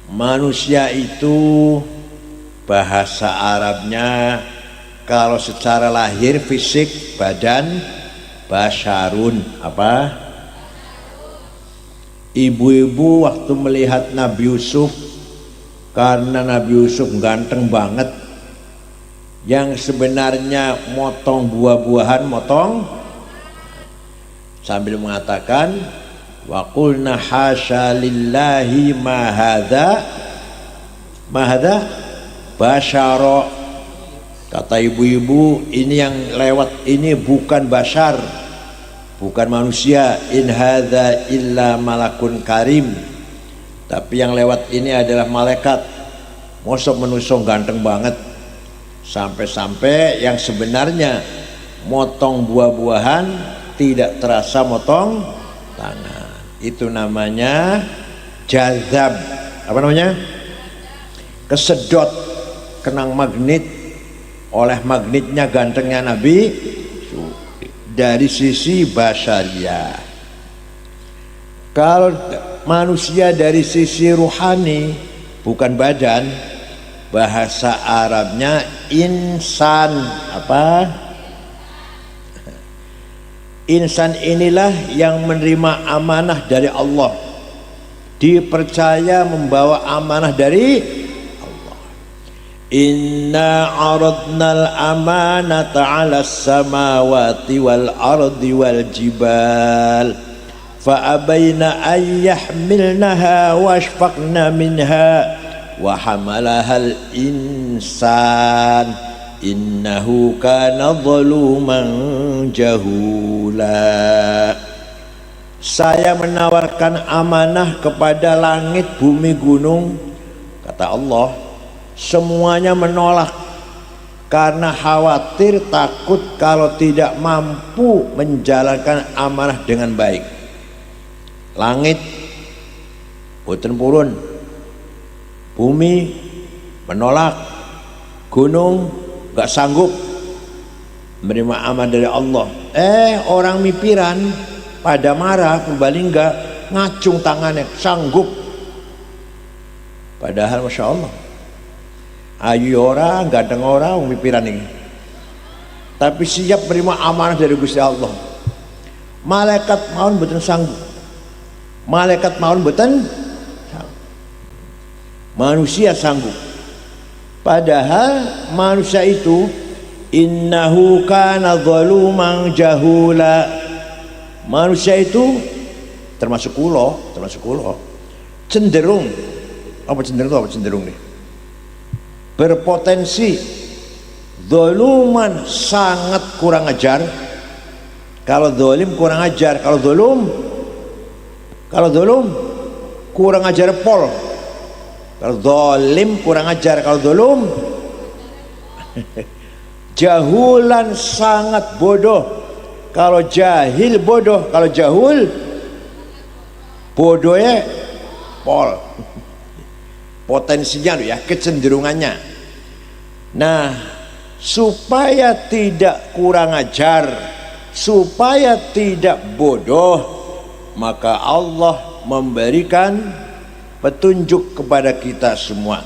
Manusia itu bahasa Arabnya kalau secara lahir fisik badan basyarun apa? Ibu-ibu waktu melihat Nabi Yusuf, karena Nabi Yusuf ganteng banget, yang sebenarnya motong buah-buahan, motong sambil mengatakan wa qulna hasya lillahi ma hadza basyara. Kata ibu-ibu, ini yang lewat ini bukan bashar, bukan manusia, in hadza illa malakun karim, tapi yang lewat ini adalah malaikat. Mosok menusuk ganteng banget, sampai-sampai yang sebenarnya motong buah-buahan tidak terasa motong tangan. Itu namanya jazab. Apa namanya? Kesedot, kenang magnet oleh magnetnya gantengnya Nabi dari sisi basyariah. Kalau manusia dari sisi ruhani, bukan badan, bahasa Arabnya insan. Apa? Insan inilah yang menerima amanah dari Allah, dipercaya membawa amanah dari Allah. Inna aradnal amanata 'alas samawati wal ardi wal jibal fa abaina an yahmilnaha washfaqna minha wa hamalahal insan innahu kana zaluman jahula. Saya menawarkan amanah kepada langit, bumi, gunung, kata Allah, semuanya menolak karena khawatir, takut kalau tidak mampu menjalankan amanah dengan baik. Langit boten purun, bumi menolak, gunung gak sanggup menerima amanah dari Allah. Orang mipiran pada marah, Purbalingga ngacung tangannya, sanggup. Padahal Masya Allah, ayu orang, ganteng orang mipiran ini, tapi siap menerima amanah dari Gusti Allah. Malaikat maun boten sanggup, malaikat maun boten sanggup, manusia sanggup. Padahal manusia itu innahu kana zaluman jahula. Manusia itu termasuk kulo cenderung nih berpotensi zaluman, sangat kurang ajar. Kalau zalim kurang ajar, kalau zulum kurang ajar pol. Kalau zalim kurang ajar, kalau zulum jahulan, sangat bodoh. Kalau jahil bodoh, kalau jahul bodohnya pol. Potensinya ya, kecenderungannya. Nah, supaya tidak kurang ajar, supaya tidak bodoh, maka Allah memberikan petunjuk kepada kita semua.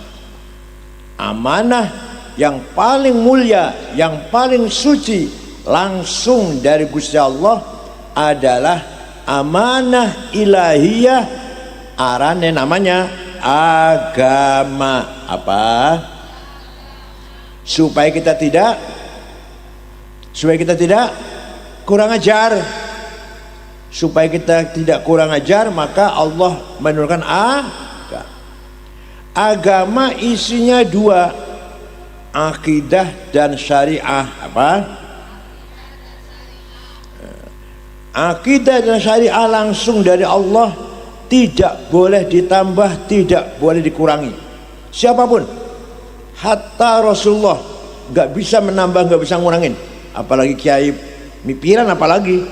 Amanah yang paling mulia, yang paling suci, langsung dari Gusti Allah adalah amanah ilahiyah, arane namanya agama. Apa? Supaya kita tidak kurang ajar. Supaya kita tidak kurang ajar, maka Allah menurunkan agama. Isinya dua, akidah dan syariah. Apa? Akidah dan syariah langsung dari Allah, tidak boleh ditambah, tidak boleh dikurangi. Siapapun, hatta Rasulullah nggak bisa menambah, nggak bisa ngurangin. Apalagi kiai mipiran, apalagi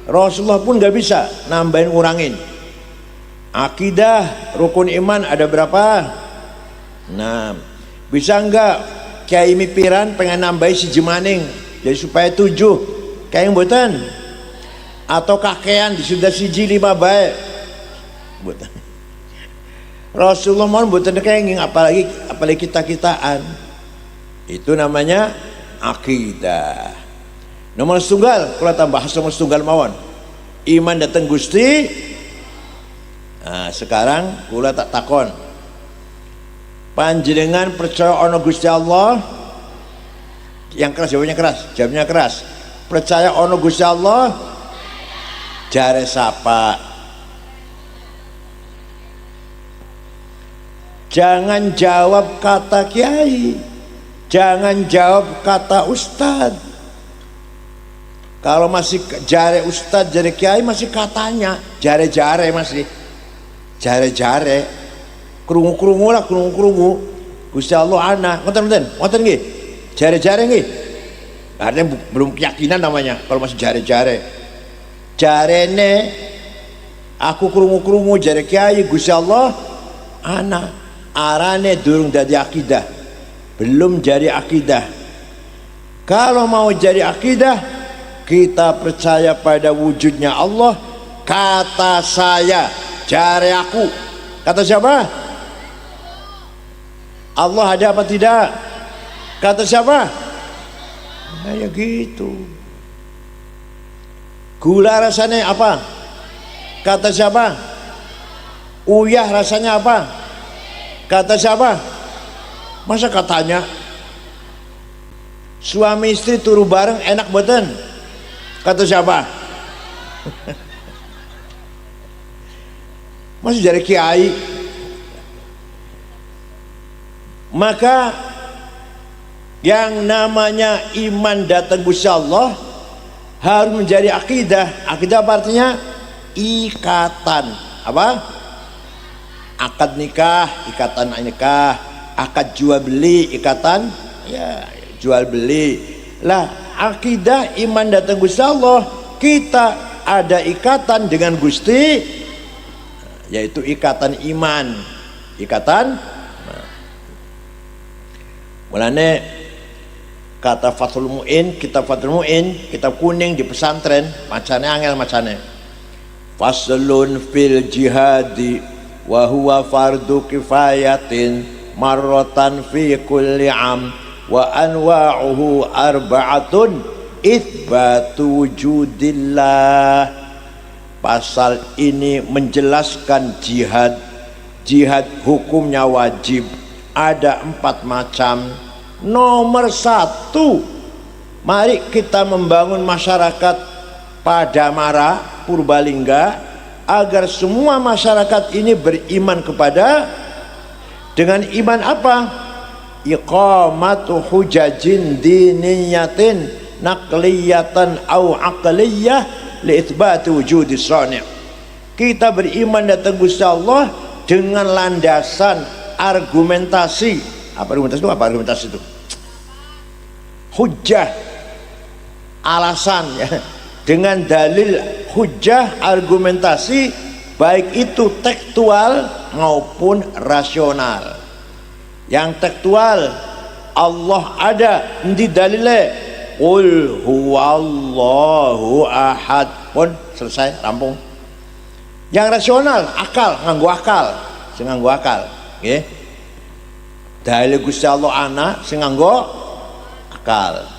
Rasulullah pun nggak bisa nambahin ngurangin. Akidah, rukun iman ada berapa? Nah, bisa nggak kiai mipiran pengen nambahin si jemaning jadi supaya 7, kayak mboten? Atau kakean sudah siji 5 baik? Mboten. Rasulullah mau mboten kenging, apalagi kita-kitaan. Itu namanya akidah. Nomor setunggal, kula tambah nomor setunggal mawon. Iman dateng Gusti. Nah, sekarang kula tak takon. Panjenengan percaya ana Gusti Allah? Yang keras jawabnya keras, jawabnya keras. Percaya ana Gusti Allah? Jare sapa? Jangan jawab kata kiai, jangan jawab kata ustad. Kalau masih jare ustad, jare kiai masih katanya, jare-jare masih, jare-jare, krungu-krungu lah, krungu-krungu. Gusti Allah ana, ngoten nggih, jare-jare nggih. Artinya belum keyakinan namanya kalau masih jare-jare. Jarene aku krungu-krungu jare kiai Gusti Allah ana. Arane durung dari akidah, belum jadi akidah. Kalau mau jadi akidah, kita percaya pada wujudnya Allah. Kata saya, jare aku. Kata siapa? Allah ada apa tidak? Kata siapa? Nah, ya gitu. Gula rasanya apa? Kata siapa? Uyah rasanya apa? Kata siapa? Masa katanya? Suami istri turu bareng enak boten? Kata siapa? Masih dari kiai. Maka yang namanya iman datang Gusti Allah harus menjadi akidah. Akidah apa artinya? Ikatan. Apa? Akad nikah, ikatan nikah. Akad jual beli, ikatan ya jual beli. Lah akidah iman datang Gusti Allah, kita ada ikatan dengan Gusti, yaitu ikatan iman, ikatan. Mulane kata Fathul Mu'in, kitab Fathul Mu'in, kitab kuning di pesantren, macane angel macane. Faslun fil jihadi wa huwa fardu kifayatin marratan fi kulli am wa anwa'uhu arba'atun itsbatu wujudillah. Pasal ini menjelaskan jihad. Jihad hukumnya wajib, ada 4 macam. Nomor 1, mari kita membangun masyarakat Padamara Purbalingga agar semua masyarakat ini beriman kepada, dengan iman apa? Iqamatu hujajin diniyatin naqliyatan au aqliyah li itsbati wujudi shani'. Kita beriman datang Gusti Allah dengan landasan argumentasi. Apa argumentasi itu? Apa argumentasi itu? Hujjah, alasan ya. Dengan dalil hujjah, argumentasi, baik itu tekstual maupun rasional. Yang tekstual, Allah ada, di dalile qul huwallahu ahad, pun selesai, rampung. Yang rasional, akal, nganggo akal, sing nganggo akal, nggih. Dalil Gusti Allah ana sing nganggo akal.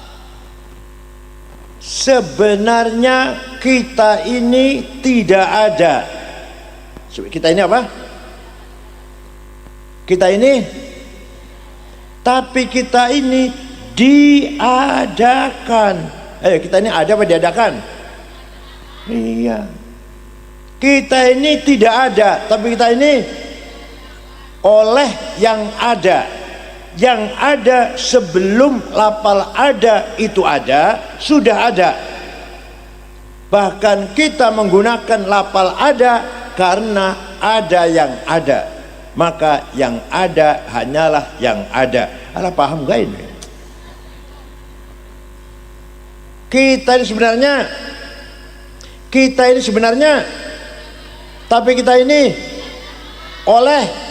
Sebenarnya kita ini tidak ada. Kita ini apa? Kita ini, tapi kita ini diadakan. Kita ini ada apa diadakan? Iya. Kita ini tidak ada, tapi kita ini oleh yang ada. Yang ada sebelum lapal ada itu ada, sudah ada. Bahkan kita menggunakan lapal ada karena ada yang ada. Maka yang ada hanyalah yang ada. Anda paham gak ini? Kita ini sebenarnya, tapi kita ini oleh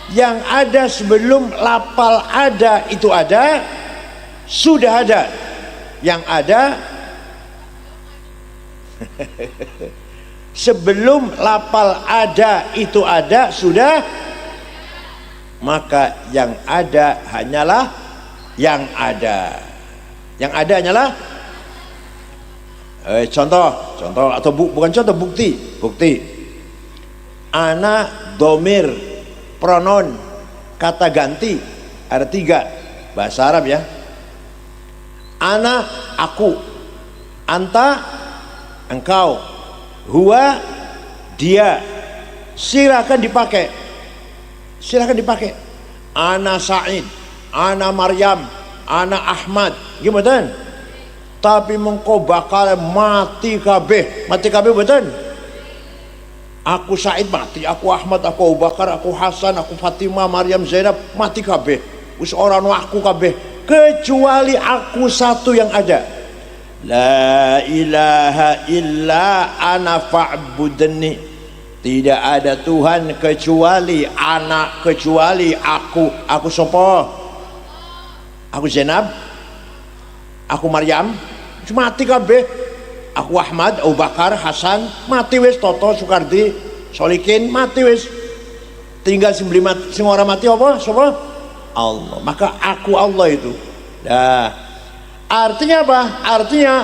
yang ada sebelum lapal ada itu ada, sudah ada. Yang ada sebelum lapal ada itu ada, sudah maka yang ada hanyalah yang ada. Yang ada hanyalah contoh atau bukan contoh, bukti. Ana, domir, pronoun, kata ganti ada 3 bahasa Arab ya. Ana, aku, anta, engkau, huwa, dia. Silakan dipakai. Ana Said, ana Maryam, ana Ahmad, gimana? Tapi mengko bakal mati kabeh betul. Aku Said mati, aku Ahmad, aku Abu Bakar, aku Hasan, aku Fatimah, Maryam, Zainab mati kabeh. Wis ora ono aku kabeh kecuali aku satu yang ada. La ilaha illa ana fa'budni. Tidak ada Tuhan kecuali anak, kecuali aku. Aku sopo? Aku Zainab, aku Maryam, mati kabeh. Aku Ahmad, Abu Bakar, Hasan, mati wis. Toto, Soekardi, Solikin, mati wis. Tinggal sing ora mati apa? Sopo? Allah. Maka aku Allah itu. Nah, artinya apa? Artinya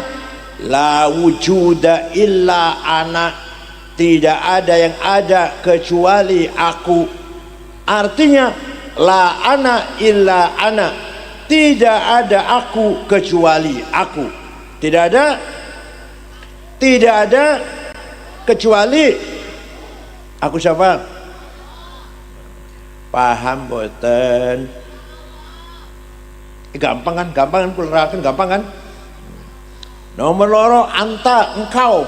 la wujuda illa ana. Tidak ada yang ada kecuali aku. Artinya la ana illa ana. Tidak ada aku kecuali aku. Tidak ada kecuali aku. Siapa? Paham boten? Gampang kan penerangkan gampang kan? Nomor loro, anta, engkau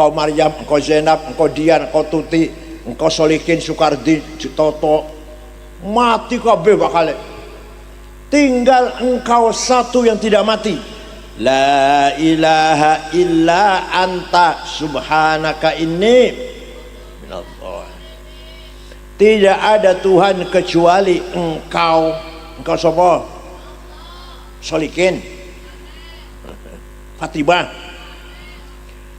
Maryam, engkau Zainab, engkau Dian, engkau Tuti, engkau Solikin, Soekardi, Toto, mati kabeh bakal. Tinggal engkau satu yang tidak mati. La ilaha illa anta subhanaka inni minallah. Tidak ada Tuhan kecuali engkau. Engkau sapa? Solikin, Fatimah.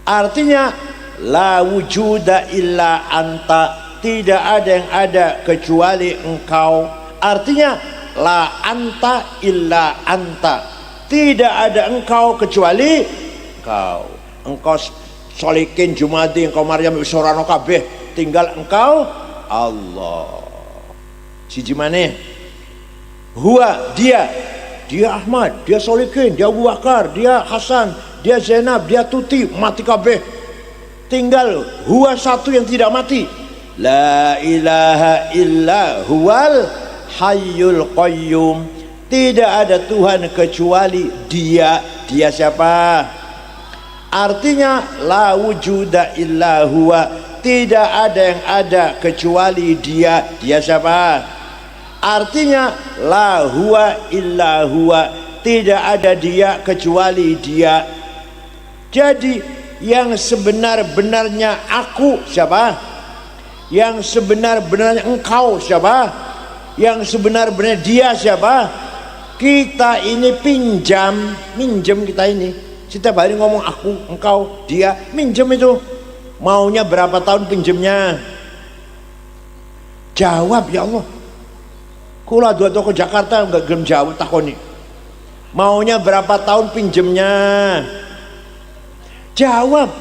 Artinya la wujuda illa anta. Tidak ada yang ada kecuali engkau. Artinya la anta illa anta. Tidak ada engkau kecuali engkau. Engkau Solikin, Jumadi, engkau Maryam, Sorano kabeh. Tinggal engkau Allah. Siji maneh. Huwa, dia Ahmad, dia Solikin, dia Abu Bakar, dia Hasan, dia Zainab, dia Tuti, mati kabeh. Tinggal huwa satu yang tidak mati. La ilaha illa huwal hayyul qayyum. Tidak ada Tuhan kecuali dia. Dia siapa? Artinya la wujuda illa huwa. Tidak ada yang ada kecuali dia. Dia siapa? Artinya la huwa illa huwa. Tidak ada dia kecuali dia. Jadi yang sebenar-benarnya aku siapa? Yang sebenar-benarnya engkau siapa? Yang sebenar-benarnya dia siapa? Kita ini minjem kita ini. Setiap hari ngomong aku, engkau, dia, minjem itu. Maunya berapa tahun pinjemnya? Jawab ya Allah. Kula dua toko Jakarta enggak gelem jawab takoni. Maunya berapa tahun pinjemnya? Jawab.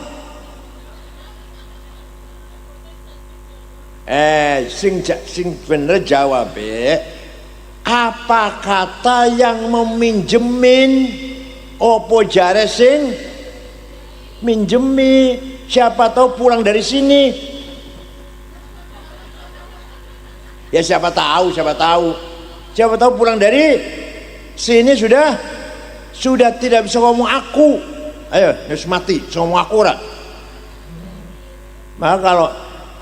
Sing bener jawab apa kata yang meminjemin? Opo jare sing minjemi? Siapa tahu pulang dari sini. Ya siapa tahu pulang dari sini sudah tidak bisa ngomong aku. Ayo, harus mati, bisa ngomong aku ora. Maka kalau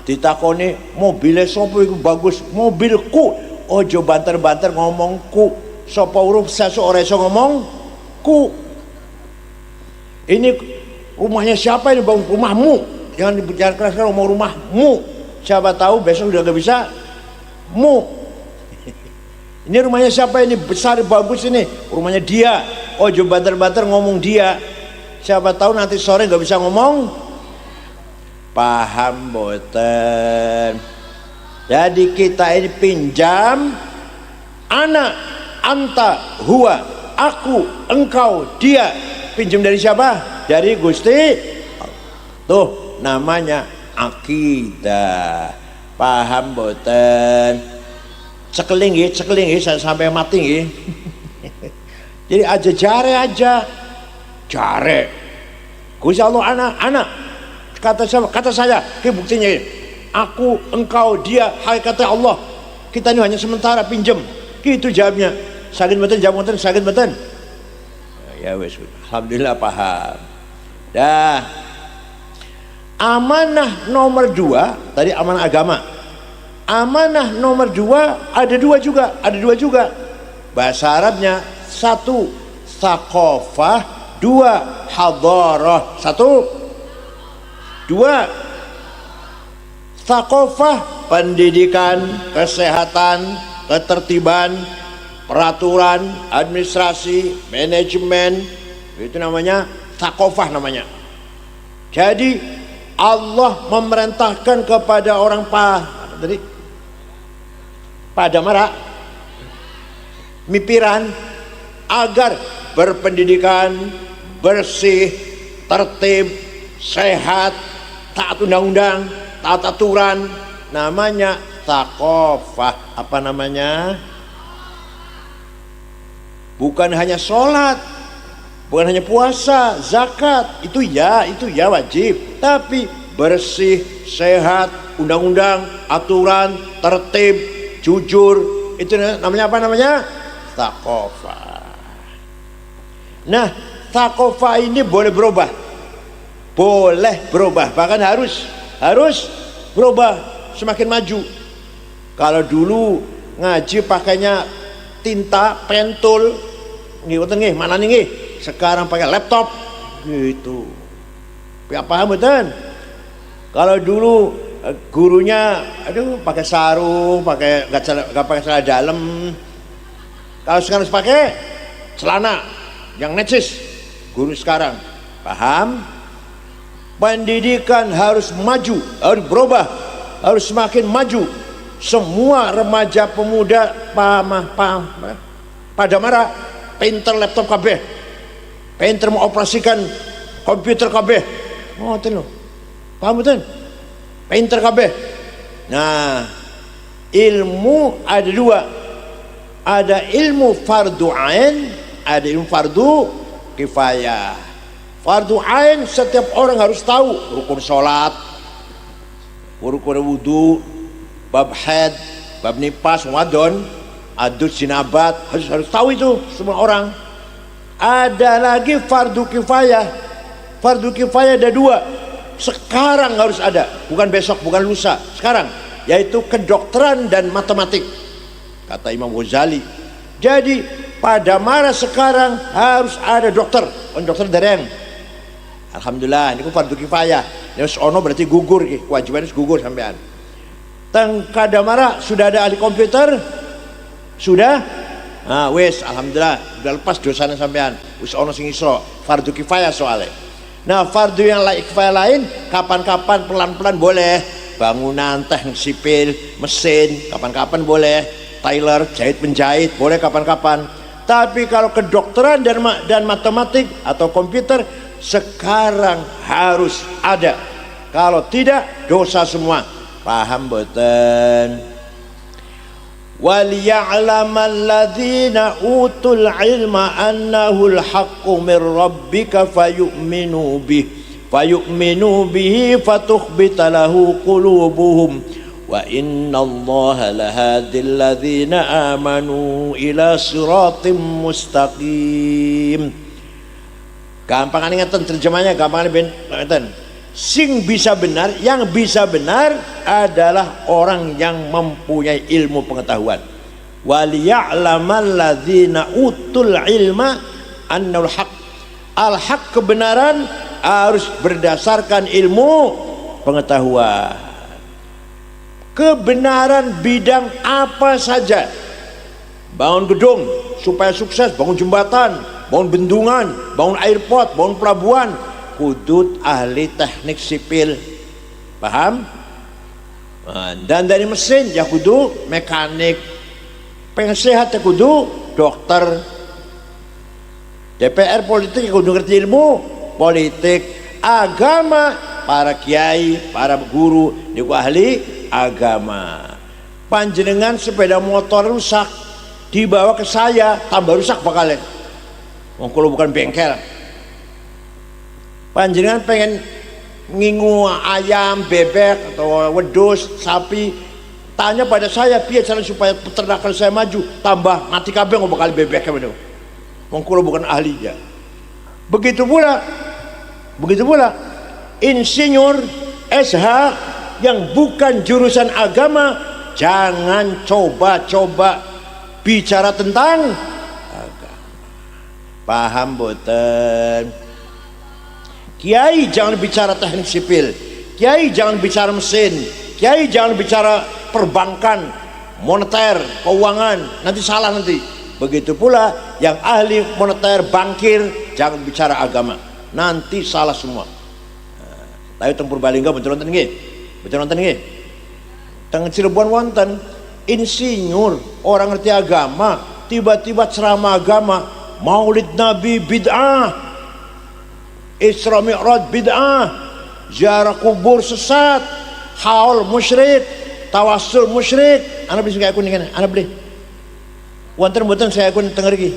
ditakoni mobilnya sopo iku bagus, mobilku, ojo banter-banter ngomongku. Sopo huruf seseorang iso ngomong ku. Ini rumahnya siapa ini bang? Rumahmu. Jangan keras ngomong rumahmu. Siapa tahu besok udah gak bisa mu. Ini rumahnya siapa ini? Besar bagus ini. Rumahnya dia. Ojo banter-banter ngomong dia. Siapa tahu nanti sore gak bisa ngomong. Paham boten? Jadi kita ini pinjam, ana, anta, huwa, aku, engkau, dia. Pinjam dari siapa? Dari Gusti. Tuh namanya akidah. Paham boten? Cekeling nggih sampai mati nggih. Jadi aja jare. Gusti Allah anak. Kata siapa? Kata saya. Ini buktinya ini. Aku, engkau, dia, hakikatnya Allah. Kita ini hanya sementara pinjam. Gitu jawabnya. Saged mboten jawab mboten, saged mboten. Ya wes, alhamdulillah paham. Dah. Amanah nomor 2, tadi amanah agama. Amanah nomor 2 ada dua juga. Bahasa Arabnya 1 thaqafah, 2 hadarah. 1 2 thaqafah, pendidikan, kesehatan, ketertiban, peraturan, administrasi, manajemen, itu namanya thaqafah namanya. Jadi Allah memerintahkan kepada orang Padamara, Mipiran, agar berpendidikan, bersih, tertib, sehat, taat undang-undang, taat aturan, namanya thaqafah. Apa namanya? Bukan hanya sholat, bukan hanya puasa, zakat, itu ya wajib, tapi bersih, sehat, undang-undang, aturan, tertib, jujur, itu namanya apa namanya? Thaqafah. Nah, thaqafah ini boleh berubah, bahkan harus berubah, semakin maju. Kalau dulu ngaji pakainya tinta, pentul, nggih, mana nih? Sekarang pakai laptop, gitu. Paham betul? Kalau dulu gurunya, pakai sarung, nggak pakai celana dalam. Kalau sekarang pakai celana yang necis, guru sekarang. Paham? Pendidikan harus maju, harus berubah, harus semakin maju. Semua remaja pemuda pada marah, pinter laptop kabeh, pinter mengoperasikan komputer kabeh. Paham betul? Pinter kabeh. Nah, ilmu ada dua. Ada ilmu fardu ain, ada ilmu fardu kifayah. Fardu ain setiap orang harus tahu, rukun sholat, rukun wudu, bab haid, bab nifas, wadon, adus jinabat, harus tahu itu semua orang. Ada lagi fardu kifayah. Fardu kifayah ada dua. Sekarang harus ada, bukan besok, bukan lusa, sekarang, yaitu kedokteran dan matematik, kata Imam Ghazali. Jadi pada mara sekarang harus ada dokter, dokter dereng. Alhamdulillah, ini fardu kifayah. Ini ono berarti gugur, kewajiban gugur sampean. Teng kadamara sudah ada ahli komputer, sudah. Nah, wes, alhamdulillah, udah lepas dosanya sampean. Wis ono sing iso fardu kifayah soalnya. Nah, fardu yang kifayah lain, kapan-kapan pelan-pelan boleh. Bangunan, teknik sipil, mesin, kapan-kapan boleh. Tailor, jahit penjahit, boleh kapan-kapan. Tapi kalau kedokteran dan matematik atau komputer, sekarang harus ada. Kalau tidak, dosa semua. Paham boten? وَلِيَعْلَمَ الَّذِينَ أُوتُوا الْعِلْمَ أَنَّهُ الْحَقُّ مِنْ رَبِّكَ فَيُؤْمِنُوا بِهِ فَتُخْبِتَ لَهُ قُلُوبُهُمْ وَإِنَّ اللَّهَ لَهَادِي الَّذِينَ آمَنُوا إِلَى صِرَاطٍ مُسْتَقِيمٍ. Gampang ngeten terjemahnya, gampang ngeten. Yang bisa benar adalah orang yang mempunyai ilmu pengetahuan. Waliya'lamal ladzina utul ilma annal haq. Al-haq, kebenaran harus berdasarkan ilmu pengetahuan. Kebenaran bidang apa saja. Bangun gedung supaya sukses, bangun jembatan, bangun bendungan, bangun airport, bangun pelabuhan, kudut ahli teknik sipil. Paham? Dan dari mesin ya kudu mekanik, pengen sehat ya kudu dokter, DPR politik ya kudu ngerti ilmu politik, agama para kiai, para guru niku ahli agama. Panjenengan sepeda motor rusak dibawa ke saya tambah rusak bakalnya, wong kula bukan bengkel. Panjenengan pengen ngingu ayam, bebek atau wedus, sapi, tanya pada saya piye cara supaya peternakan saya maju, tambah mati kabeh kok bakal bebek kabeh. Wong kula bukan ahlinya. Begitu pula insinyur SH yang bukan jurusan agama jangan coba-coba bicara tentang agama. Paham boten? Kiai jangan bicara teknik sipil, kiai jangan bicara mesin, kiai jangan bicara perbankan, moneter, keuangan, nanti salah nanti. Begitu pula yang ahli moneter, bankir, jangan bicara agama, nanti salah semua. Tapi teng Purbalingga betul nonton nggih? Betul nonton nggih? Teng Cirebon wonten insinyur orang ngerti agama, tiba-tiba ceramah agama, Maulid Nabi bid'ah, Isra Mi'raj bid'ah, ziarah kubur sesat, haul musyrik, tawassul musyrik. Ana bisa kayak kuning ana beli. Wonten mboten saya kun teng mriki.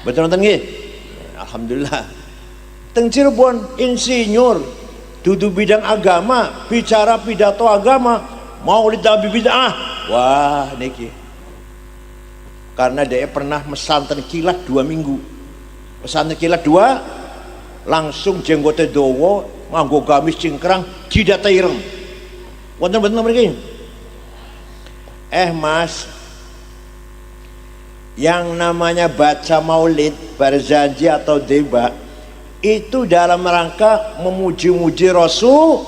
Betul nonton nggih? Alhamdulillah. Teng Cirebon insinyur dudu bidang agama, bicara pidato agama, Maulid Nabi bid'ah. Wah niki. Karena dia pernah mesantren kilat 2 minggu. Pesantren kilat 2 langsung jenggote dawa nganggo gamis cingkrang jidat ireng. Wonten mboten mriki? Mas, yang namanya baca maulid, berjanji atau debat itu dalam rangka memuji-muji Rasul.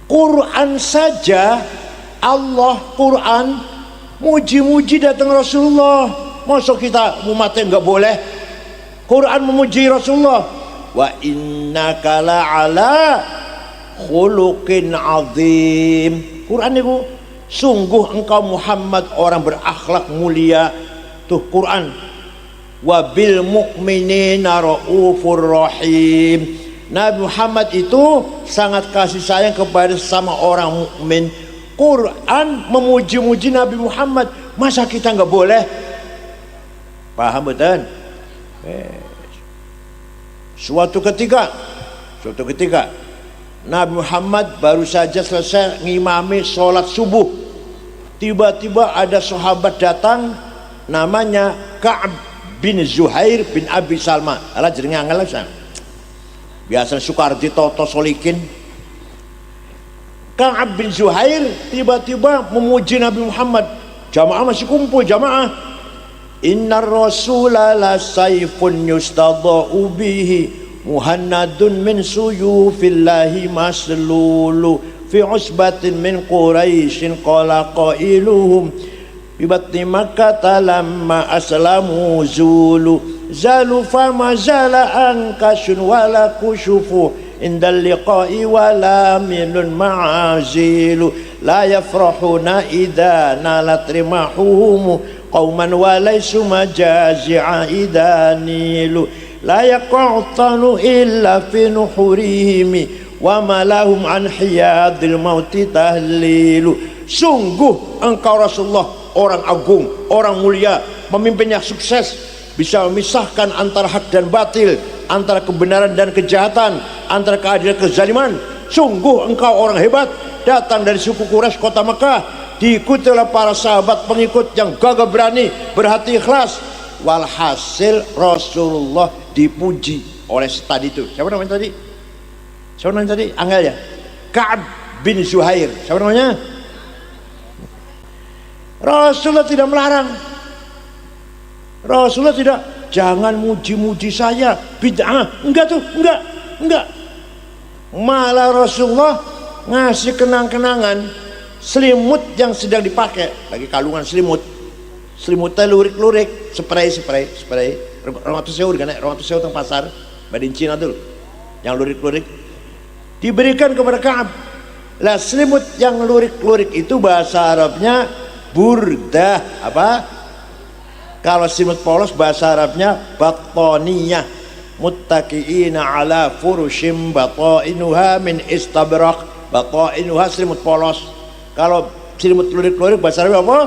Quran saja Allah Quran muji-muji datang Rasulullah. Masa kita umatnya nggak boleh? Quran memuji Rasulullah, wa innaka la'ala khuluqin azim. Quran itu sungguh engkau Muhammad orang berakhlak mulia. Tuh Quran. Wa bil mu'minina raufur rahim. Nabi Muhammad itu sangat kasih sayang kepada sama orang mukmin. Quran memuji-muji Nabi Muhammad, masa kita nggak boleh? Paham betul? Suatu ketika Nabi Muhammad baru saja selesai ngimami sholat subuh, tiba-tiba ada sahabat datang namanya Ka'ab bin Zuhair bin Abi Salma. Alah jenenge angel san. Biasa Sukardi Toto Solikin. Ka'ab bin Zuhair tiba-tiba memuji Nabi Muhammad. Jamaah masih kumpul jamaah. Innar rasula la sayfun yustadha'u bihi muhannadun min suyufillahi maslulu fi usbatin min quraisyin qala qailuhum bibatni makkata lamma aslamu zulu zalu fama zala ankasun wala kushufu indal liqa'i wala minun ma'azilu la yafrahuna idha nalat rimahuhum qauman walaysu majazi'a idanilu la yaqa'tanu illa fi nuhurihim wa malahum an hiyadil mauti tahlilu. Sungguh engkau Rasulullah orang agung, orang mulia, pemimpin yang sukses, bisa memisahkan antara hak dan batil, antara kebenaran dan kejahatan, antara keadilan dan kezaliman. Sungguh engkau orang hebat, datang dari suku Quraisy kota Mekah, diikuti oleh para sahabat pengikut yang gagah berani, berhati ikhlas. Walhasil Rasulullah dipuji oleh tadi itu. Siapa namanya tadi? Siapa namanya tadi? Angel ya? Ka'ab bin Zuhair. Siapa namanya? Rasulullah tidak melarang. Rasulullah tidak, jangan muji-muji saya, bid'ah. Enggak tuh, enggak. Malah Rasulullah ngasih kenang-kenangan selimut yang sedang dipakai, lagi kalungan selimutnya lurik-lurik, spray orang tua sewa kan, orang tua sewa teng pasar badin Cina tuh yang lurik-lurik diberikan kepada Ka'ab. Lah selimut yang lurik-lurik itu bahasa Arabnya burdah. Apa? Kalau selimut polos bahasa Arabnya battaniyah. Muttaqiina ala furushim batainuha min istabrak. Batainuha selimut polos. Kalau selimut lurik-lurik bahasa Arabnya apa?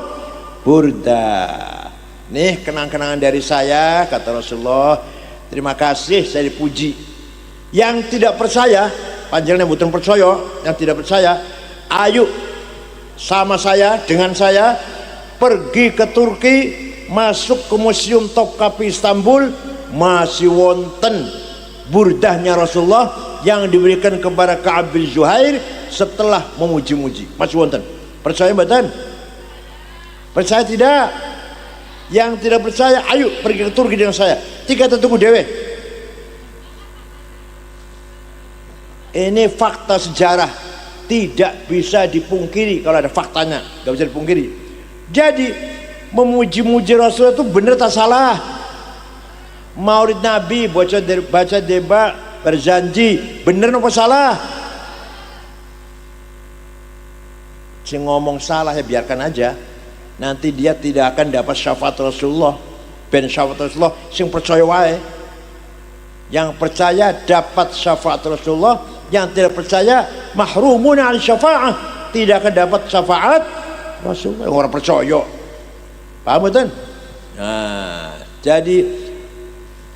Burdah. Nih kenang-kenangan dari saya, kata Rasulullah. Terima kasih, saya dipuji. Yang tidak percaya, panjenengan bukan percaya, yang tidak percaya, ayo sama saya, dengan saya pergi ke Turki, masuk ke Museum Topkapi Istanbul, masih wonten burdahnya Rasulullah yang diberikan kepada Ka'ab bin Zuhair setelah memuji-muji, masih wonten. Percaya mboten? Percaya tidak? Yang tidak percaya, ayo pergi ke Turki dengan saya. Tiga tunggu dewe. Ini fakta sejarah, tidak bisa dipungkiri. Kalau ada faktanya nggak bisa dipungkiri. Jadi memuji-muji Rasulullah itu benar tak salah. Maulid Nabi baca deba berjanji, benar apa salah? Si ngomong salah ya biarkan aja, nanti dia tidak akan dapat syafaat Rasulullah. Ben syafaat Rasulullah sing percaya wae. Yang percaya dapat syafaat Rasulullah, yang tidak percaya mahrumun an syafaat, tidak akan dapat syafaat Rasulullah. Orang percaya, paham betul? Nah, jadi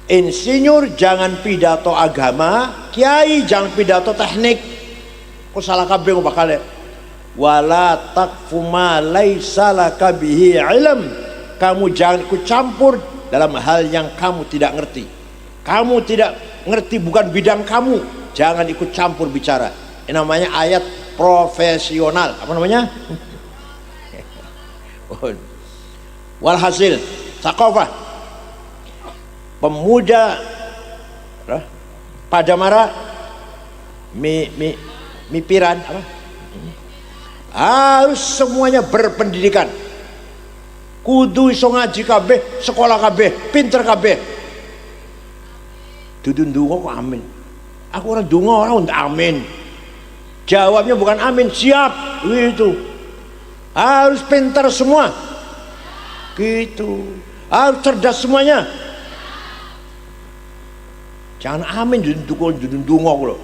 insinyur jangan pidato agama, kiai jangan pidato teknik. Kok salah kabeh bakal wala taqfu ma laisa laka bihi ilm. Kamu jangan ikut campur dalam hal yang kamu tidak ngerti. Kamu tidak ngerti, bukan bidang kamu, jangan ikut campur bicara. Ini namanya ayat profesional. Apa namanya? Walhasil Saqafah, pemuda Padamara mipiran apa? Harus semuanya berpendidikan, kudu iso ngaji kabeh, sekolah kabeh, pinter kabeh. Dudun dungo kok amin. Aku orang dungo, orang untuk amin. Jawabnya bukan amin, siap. Gitu. Harus pintar semua. Gitu. Harus cerdas semuanya. Jangan amin dudun dungo loh.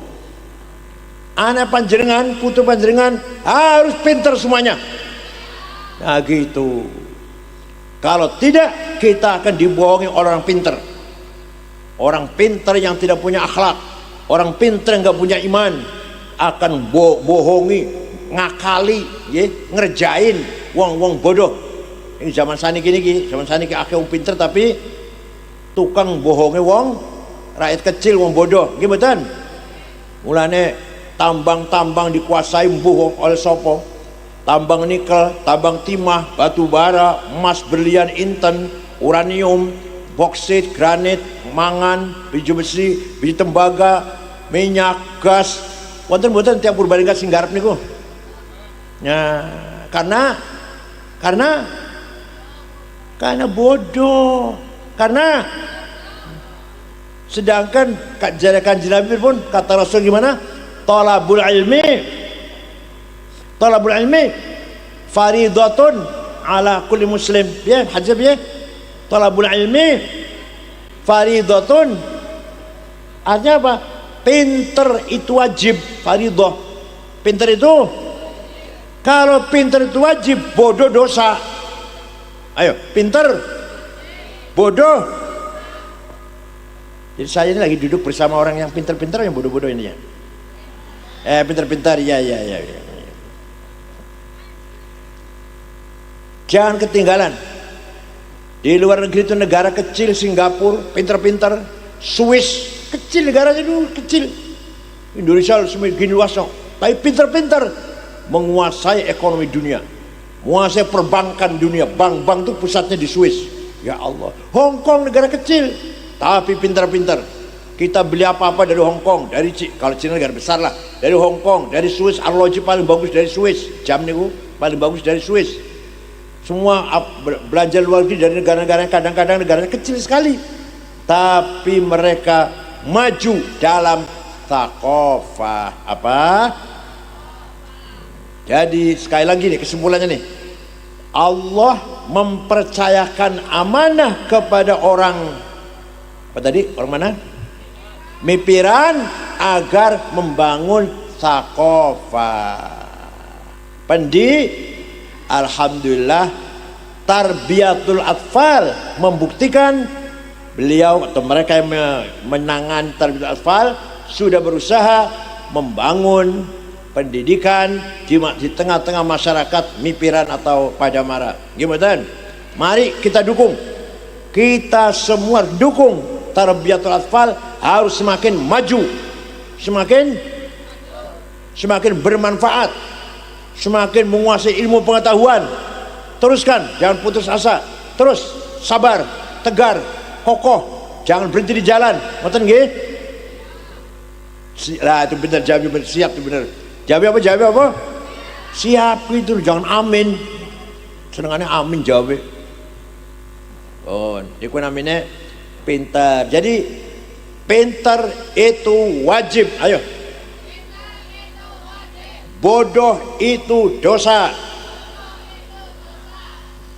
Anak panjenengan, putu panjenengan harus pintar semuanya. Nah gitu. Kalau tidak, kita akan dibohongi orang pintar. Orang pintar yang tidak punya akhlak, orang pintar yang nggak punya iman, akan bohongi, ngakali, ya, ngerjain wong bodoh. Ini zaman saniki niki, zaman saniki akeh wong pintar tapi tukang bohongi wong rakyat kecil, wong bodoh, gimana? Mulane tambang-tambang dikuasai mbuh oleh sopo, tambang nikel, tambang timah, batu bara, emas, berlian, inten, uranium, boksit, granit, mangan, biji besi, biji tembaga, minyak, gas. Wonten-wonten tiap Purbalingga sing garap niku. Ya, karena bodoh. Karena sedangkan Kanjeng Nabi pun kata Rasul gimana? Talabul ilmi faridatun ala kulli muslim. Ya, hadis ya. Talabul ilmi faridatun, artinya apa? Pinter itu wajib, faridah. Pinter itu, kalau pinter itu wajib, bodoh dosa. Ayo, pinter, bodoh. Jadi saya ini lagi duduk bersama orang yang pinter-pinter, yang bodoh-bodoh ini ya. Pinter-pinter, ya. Jangan ketinggalan. Di luar negeri itu negara kecil, Singapura pinter-pinter, Swiss kecil, negaranya dulu kecil, Indonesia segini luas, tapi pinter-pinter menguasai ekonomi dunia, menguasai perbankan dunia. Bank-bank itu pusatnya di Swiss. Ya Allah. Hong Kong negara kecil tapi pinter-pinter. Kita beli apa-apa dari Hong Kong, dari kalau Cina negara besar lah, dari Hong Kong, dari Swiss. Arloji paling bagus dari Swiss, jam niku paling bagus dari Swiss. Semua belanja luar negeri dari negara-negara yang kadang-kadang negaranya kecil sekali, tapi mereka maju dalam thaqafah. Apa? Jadi sekali lagi nih kesimpulannya nih, Allah mempercayakan amanah kepada orang apa tadi? Orang mana? Mipiran agar membangun sakofa. Alhamdulillah tarbiyatul atfal membuktikan beliau atau mereka yang menangani tarbiyatul atfal sudah berusaha membangun pendidikan di tengah-tengah masyarakat mipiran atau Padamara. Gimana? Mari kita dukung. Kita semua dukung tarbiyatul atfal harus semakin maju, semakin bermanfaat, semakin menguasai ilmu pengetahuan. Teruskan, jangan putus asa, terus sabar, tegar, kokoh, jangan berhenti di jalan. Ngoten nggih? Lah itu benar, jawab siap itu benar. Jawab apa? Siap itu, jangan amin. Senengannya amin jawab. Oh, iku namanya pintar. Jadi pintar itu wajib. Ayo. Bodoh itu dosa.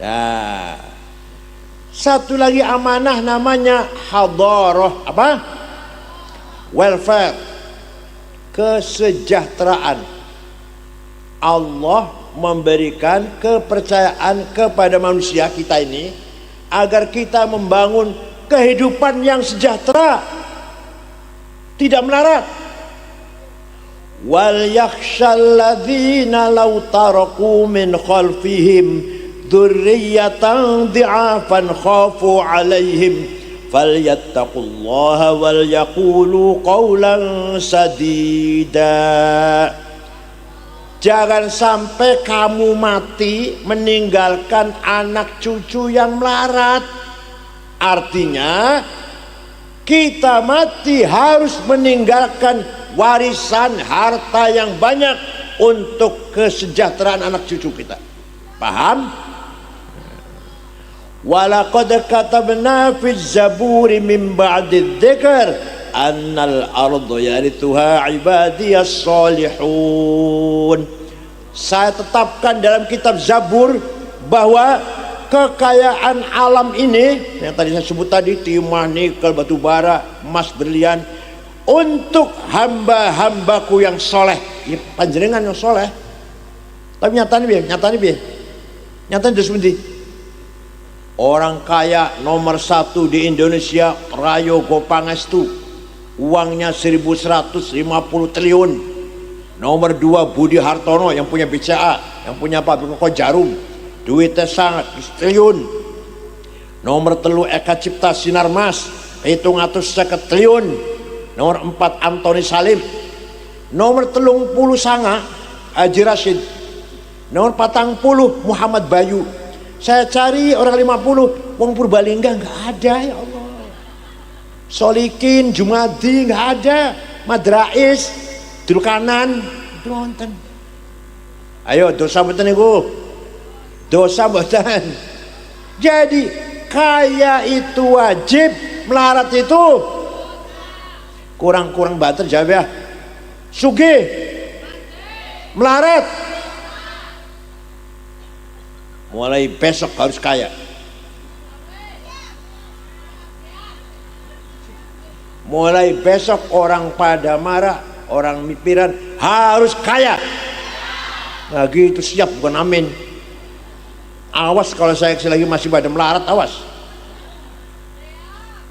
Nah, satu lagi amanah namanya hadarah, apa? Welfare, kesejahteraan. Allah memberikan kepercayaan kepada manusia kita ini agar kita membangun kehidupan yang sejahtera, tidak melarat. Wal yakhshal ladzina law taraku min khalfihim dzurriyyatan dhi'afan khafu 'alaihim falyattaqullaha wal yaqulu qawlan sadida. Jangan sampai kamu mati meninggalkan anak cucu yang melarat. Artinya kita mati harus meninggalkan warisan harta yang banyak untuk kesejahteraan anak cucu kita. Paham? Walaqad katabna fi zaburi min ba'di dzikr annal arda yarithuha ibadiyas salihun. Saya tetapkan dalam kitab Zabur bahwa kekayaan alam ini yang tadi saya sebut tadi, timah, nikel, batu bara, emas, berlian, untuk hamba-hambaku yang soleh. Ya, panjenengan yang soleh. Tapi nyatanya itu seperti orang kaya nomor 1 di Indonesia, Prayogo Pangestu, uangnya 1.150 triliun. Nomor 2 Budi Hartono yang punya BCA, yang punya pabrik rokok Jarum, duitnya sangat triliun. Nomor 3 Eka Cipta Sinarmas, 750 triliun. Nomor 4 Antoni Salim. Nomor 30 Sanga Haji Rashid. Nomor 40 Muhammad Bayu. Saya cari orang 50, wong Purbalingga nggak ada, ya Allah. Solikin, Jumadi nggak ada, Madrais, Dulkanan itu nonton. Ayo dosa mboten niku. Dosa mboten. Jadi kaya itu wajib, melarat itu kurang-kurang banter jawab ya. Sugih, melarat. Mulai besok harus kaya. Mulai besok orang Padamara, orang mipiran harus kaya. Nah gitu, siap, bukan amin. Awas kalau saya lagi masih pada melarat, awas.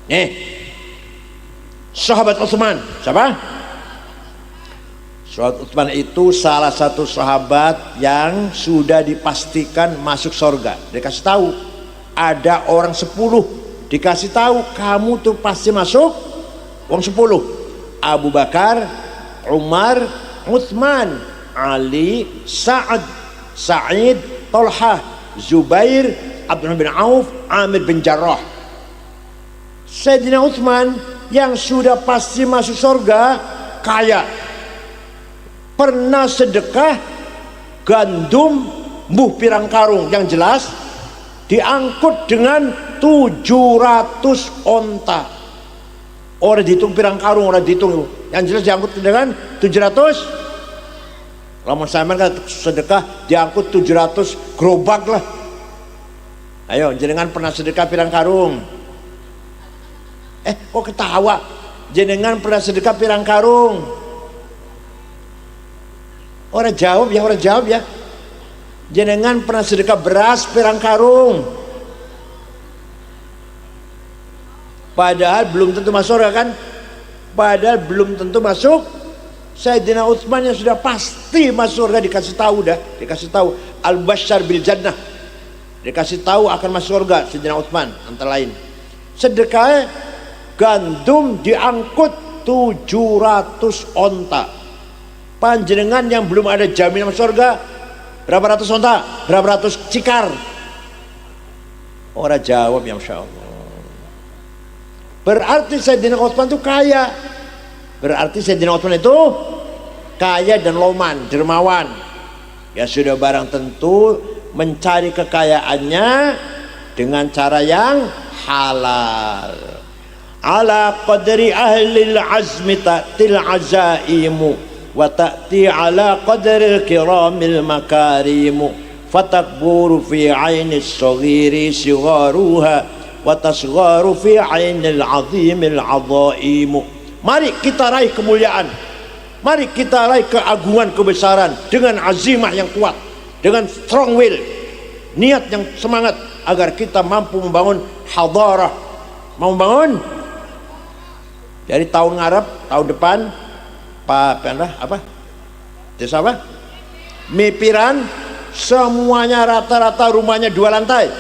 Nih, sahabat Utsman, siapa? Sahabat Utsman itu salah satu sahabat yang sudah dipastikan masuk surga. Dikasih tahu, ada orang 10 dikasih tahu kamu tuh pasti masuk, orang 10. Abu Bakar, Umar, Utsman, Ali, Sa'ad, Sa'id, Talha, Zubair, Abdullah bin Auf, Amir bin Jarrah. Sayyidina Utsman yang sudah pasti masuk surga, kaya, pernah sedekah gandum mbuh pirang karung yang jelas diangkut dengan 700 onta. Orang dihitung pirang karung, orang dihitung, yang jelas diangkut dengan 700. Lamun sampean kan sedekah diangkut 700 gerobak lah. Ayo, jenengan pernah sedekah pirang karung? Kok ketawa? Jenengan pernah sedekah pirang karung? Orang jawab ya. Jenengan pernah sedekah beras pirang karung? Padahal belum tentu masuk surga kan? Padahal belum tentu masuk. Sayyidina Utsman yang sudah pasti masuk surga dikasih tahu al-basyar bil jannah. Dikasih tahu akan masuk surga Sayyidina Utsman antara lain. Sedekah gandum diangkut 700 onta. Panjenengan yang belum ada jaminan masuk surga berapa ratus onta? Berapa ratus cikar? Orang jawab ya Masya Allah. Berarti Sayyidina Utsman itu kaya. Berarti Sayyidina Utsman itu kaya dan loman, dermawan. Ya sudah barang tentu mencari kekayaannya dengan cara yang halal. Ala qadri ahli al-azmi ta'til azaimu wa ta'ti ala qadri kiramil makarimu fatakburu fi aini as-saghiri sigharuha wa tasgharu fi aini al-azimi al-azaimu. Mari kita raih kemuliaan, mari kita raih keagungan kebesaran dengan azimah yang kuat, dengan strong will, niat yang semangat agar kita mampu membangun hadarah, mau membangun dari tahun ngarep tahun depan desa apa? Mipiran semuanya rata-rata rumahnya 2 lantai.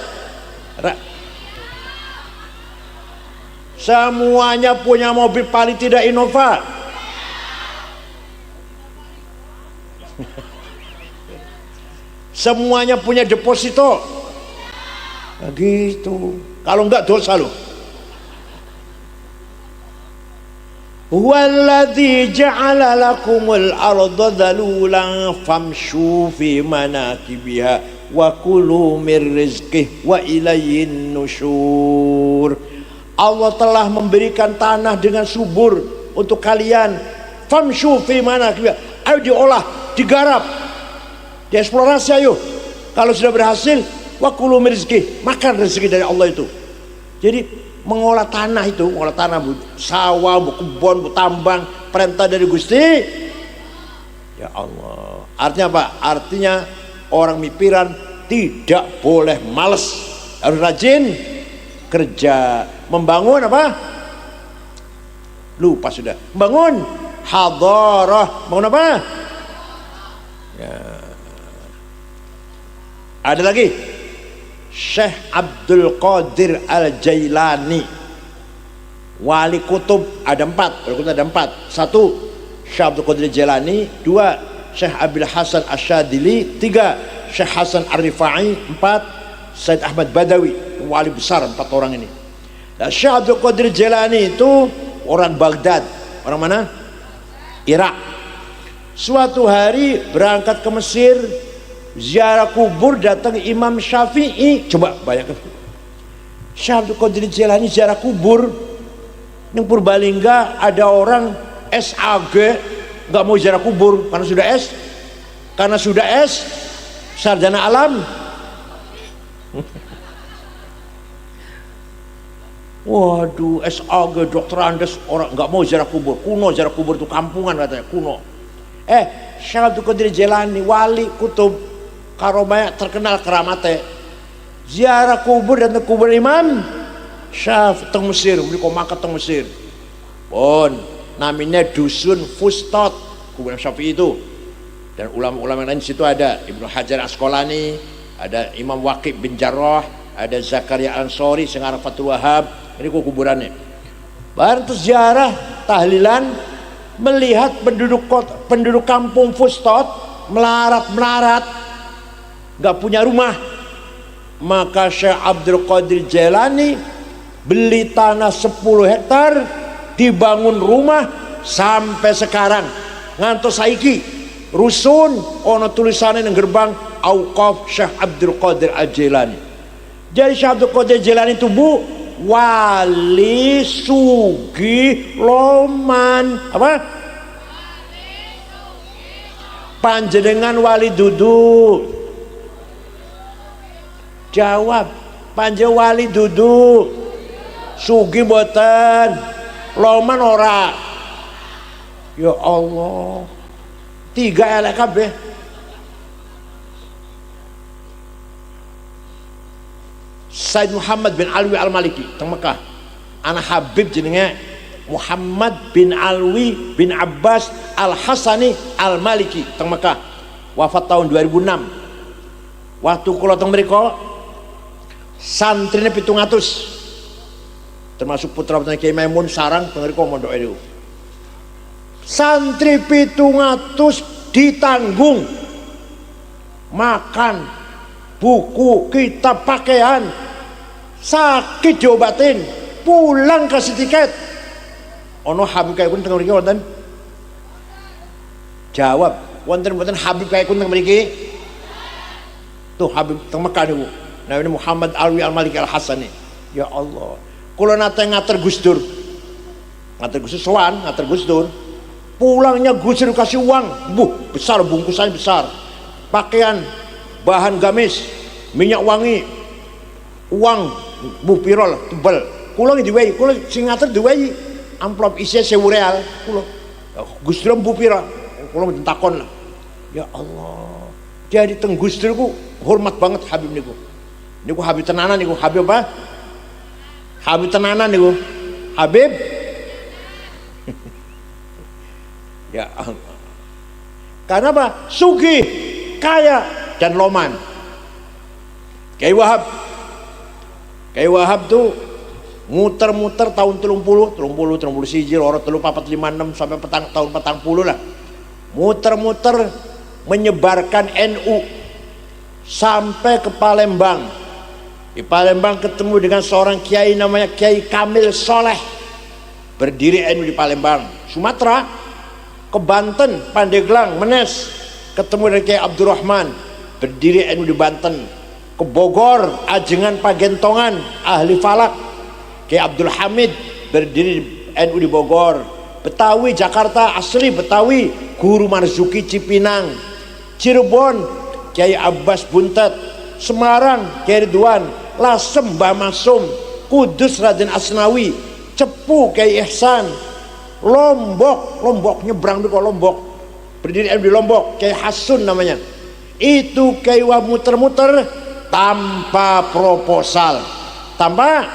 Semuanya punya mobil paling tidak Innova. Semuanya punya deposito. Begitu. Kalau enggak dosa loh. Huwallazi ja'ala lakumul arda dhalulan famshu fi manakibiha wa kulu mir rizqihi wa ilayhin nusyur. Allah telah memberikan tanah dengan subur untuk kalian. Famshu fi manakibiha. Ayo diolah, digarap, dieksplorasi ayo. Kalau sudah berhasil, wa kulu mir rizqihi, makan rezeki dari Allah itu. Jadi mengolah tanah itu, mengolah tanah, sawah, kebun, tambang, perintah dari Gusti. Ya Allah. Artinya apa? Artinya orang mipiran tidak boleh males, harus rajin kerja. Membangun apa? Lupa sudah. Membangun hadarah. Bangun apa? Ya. Ada lagi. Syekh Abdul Qadir Al-Jailani, wali kutub ada 4. Wali kutub ada 4. 1 Syekh Abdul Qadir Al-Jailani, 2 Syekh Abil Hasan Asyadili, 3 Syekh Hasan Ar-Rifai, 4 Said Ahmad Badawi. Wali besar 4 orang ini. Nah, Syekh Abdul Qadir Al-Jailani itu orang Baghdad. Orang mana? Irak. Suatu hari berangkat ke Mesir, ziarah kubur, datang Imam Syafi'i. Coba bayangkan, Syekh Abdul Qadir Jailani ziarah kubur. Yang Purbalingga ada orang SAG nggak mau ziarah kubur karena sudah S sarjana alam. Waduh, SAG dokter Andes orang nggak mau ziarah kubur, kuno ziarah kubur itu kampungan katanya, kuno. Syekh Abdul Qadir Jailani wali kutub karomaya terkenal keramatnya, ziarah kubur dan kubur Imam Syafi'i teng Mesir, beli komaka teng Mesir. Pun namanya dusun Fustot, kubur Syafi'i itu. Dan ulama-ulama lain situ ada Ibnu Hajar Asqalani, ada Imam Waqi bin Jarrah, ada Zakaria Ansori, Sengarang Fatul Wahab. Ini kuburannya. Baru terus ziarah tahlilan, melihat penduduk kampung Fustot melarat, gak punya rumah. Maka Syekh Abdul Qadir Jailani beli tanah 10 hektar, dibangun rumah sampai sekarang ngantos saiki rusun ono tulisannya yang gerbang Auqaf Syekh Abdul Qadir Al-Jailani. Jadi Syekh Abdul Qadir Jailani itu bu wali sugi loman apa? Panjenengan wali dudu. Jawab, panjenengan wali dudu. Sugih mboten, loman ora. Ya Allah, 3 elek kabeh. Said Muhammad bin Alwi Al-Maliki teng Mekah. Anak Habib jenenge Muhammad bin Alwi bin Abbas Al-Hasani Al-Maliki teng Mekah. Wafat tahun 2006. Waktu kula teng mriku santrine 700. Termasuk putra putra Kiai Maimun sarang teng mriku mondok niku. Santri 700 ditanggung makan, buku, kitab, pakaian, sakit diobatin, pulang kasih tiket. Ono Habib kaya kun teng mriki wonten? Jawab, wonten Habib kaya kun teng mriki? Tuh Habib teng Mekah niku. Namanya Muhammad Alwi Al-Maliki Al-Hasani. Ya Allah, kula nate ngater Gus Dur. Ngater Gus Dur sowan, ngater Gus Dur. Pulangnya Gus Dur kasih uang, besar, bungkusannya besar. Pakaian, bahan gamis, minyak wangi, uang pirol tebal. Kula diwehi, kula sing ngater diwehi amplop isi 1000 real. Kula Gus Dur bu pira? Kula takon lah. Ya Allah. Jadi teng Gus Dur ku hormat banget Habib niku. Niku Habib tenanan niku. Habib apa? Habib tenanan niku. Habib ya Allah. Karena apa? Sugih, kaya dan loman. Kiai Wahab tuh muter-muter tahun 30 siji loro 3 4 5 6 sampai tahun 40 lah. Muter-muter menyebarkan NU sampai ke Palembang. Di Palembang ketemu dengan seorang kiai namanya Kiai Kamil Soleh. Berdiri NU di Palembang. Sumatera ke Banten, Pandeglang, Menes, ketemu dengan Kiai Abdurrahman, berdiri NU di Banten. Ke Bogor, Ajengan Pagentongan, ahli falak, Kiai Abdul Hamid, berdiri NU di Bogor. Betawi, Jakarta, asli Betawi, Guru Marzuki Cipinang. Cirebon, Kiai Abbas Buntet. Semarang, Kiai Ridwan. Lasem, Mbah Masum. Kudus, Raden Asnawi. Cepu, Kiai Ihsan. Lombok nyebrang dulu ke Lombok, berdiri di Lombok, Kiai Hasun namanya. Itu Kiai Wah muter-muter tanpa proposal, tanpa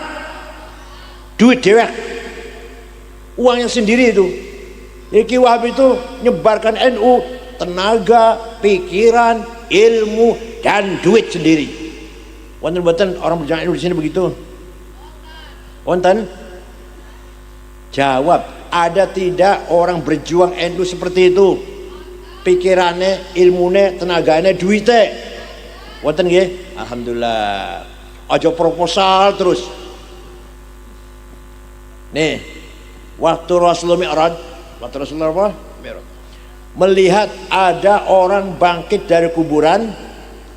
duit dewek, uangnya sendiri itu. Kiai Wahab itu nyebarkan NU, tenaga, pikiran, ilmu dan duit sendiri. Wonten orang berjalan NU di sini begitu? Wonten? Jawab, ada tidak orang berjuang NU seperti itu? Pikirannya, ilmunya, tenaganya, duitnya. Wonten nggih? Alhamdulillah. Aja proposal terus. Nih, waktu Rasulullah Mi'raj, waktu Rasulullah apa? Mi'raj. Melihat ada orang bangkit dari kuburan,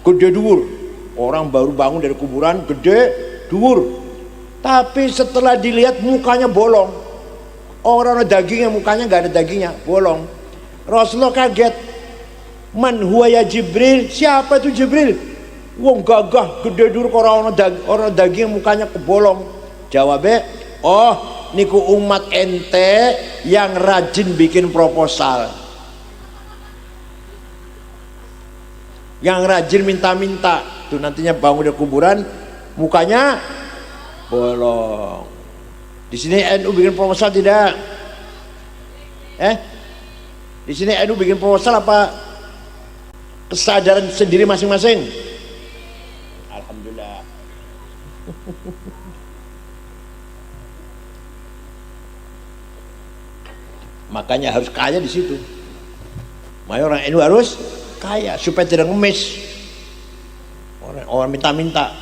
gede dhuwur. Orang baru bangun dari kuburan, gede dhuwur. Tapi setelah dilihat mukanya bolong. Orang ada dagingnya, mukanya nggak ada dagingnya, bolong. Rasulullah kaget. Man huwa ya Jibril? Siapa itu Jibril? Wong gagah gede dur orang daging mukanya kebolong. Jawabnya, oh niku umat ente yang rajin bikin proposal, yang rajin minta-minta. Tuh nantinya bangun dari kuburan mukanya bolong. Di sini NU bikin proposal tidak? Di sini NU bikin proposal apa kesadaran sendiri masing-masing? Alhamdulillah. Makanya harus kaya di situ. Makanya orang NU harus kaya supaya tidak ngemis. Orang minta-minta.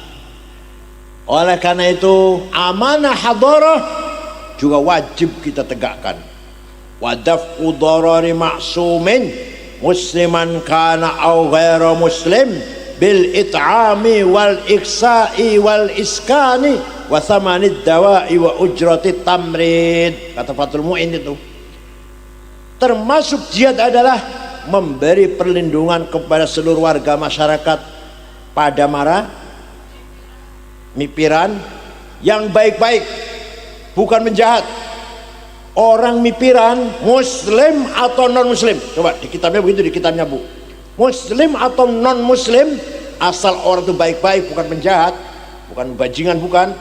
Oleh karena itu amanah hadarah juga wajib kita tegakkan. Wadaf udarari ma'sumin musliman kana au ghaira muslim bil it'ami wal iksa'i wal iskani wa thamanid dawa'i wa ujratit tamrid. Kata Fathul Mu'in itu termasuk jihad adalah memberi perlindungan kepada seluruh warga masyarakat pada mara mipiran yang baik-baik, bukan menjahat. Orang mipiran muslim atau non muslim, coba di kitabnya begitu, di kitabnya Bu, muslim atau non muslim, asal orang itu baik-baik, bukan penjahat, bukan bajingan, bukan,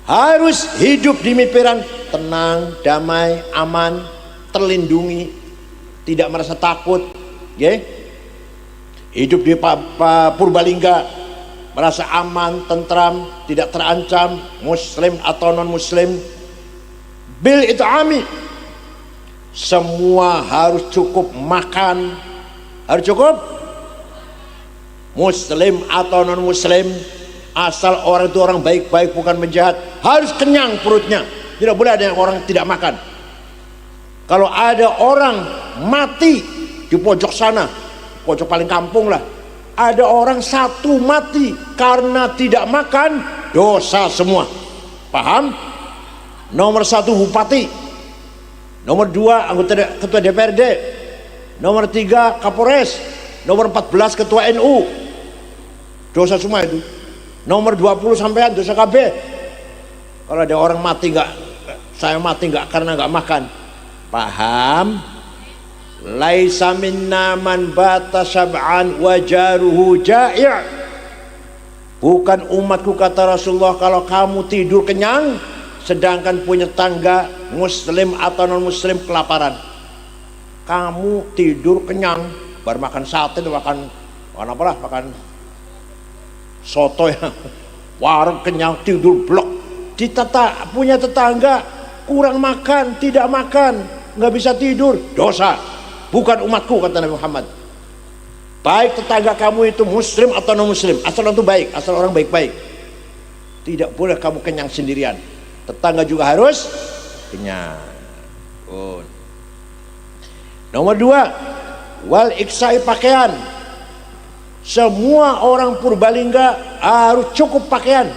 harus hidup di mipiran tenang, damai, aman, terlindungi, tidak merasa takut, okay? Hidup di Purbalingga merasa aman, tentram, tidak terancam, muslim atau non muslim. Bil it'ami, semua harus cukup makan, harus cukup, muslim atau non muslim, asal orang itu orang baik-baik, bukan penjahat, harus kenyang perutnya. Tidak boleh ada orang tidak makan. Kalau ada orang mati di pojok sana, pojok paling kampung lah, ada orang satu mati karena tidak makan, dosa semua. Paham? Nomor 1 bupati, nomor 2 anggota ketua DPRD, nomor 3 Kapolres, nomor 14 ketua NU, dosa semua itu. Nomor 20 sampean, dosa KB. Kalau ada orang mati nggak, saya mati nggak karena nggak makan. Paham? Laisa minna man bata sab'an wa jaruhu ja'i'. Bukan umatku, kata Rasulullah, kalau kamu tidur kenyang sedangkan punya tangga muslim atau non muslim kelaparan. Kamu tidur kenyang, baru makan sate, makan apalah, makan soto ya, warung, kenyang, tidur blok. Punya tetangga kurang makan, tidak makan, nggak bisa tidur, dosa. Bukan umatku, kata Nabi Muhammad. Baik tetangga kamu itu muslim atau non muslim, asal orang itu baik, asal orang baik-baik, tidak boleh kamu kenyang sendirian. Tetangga juga harus kenyang. Nomor 2, wal iksai, pakaian. Semua orang Purbalingga harus cukup pakaian,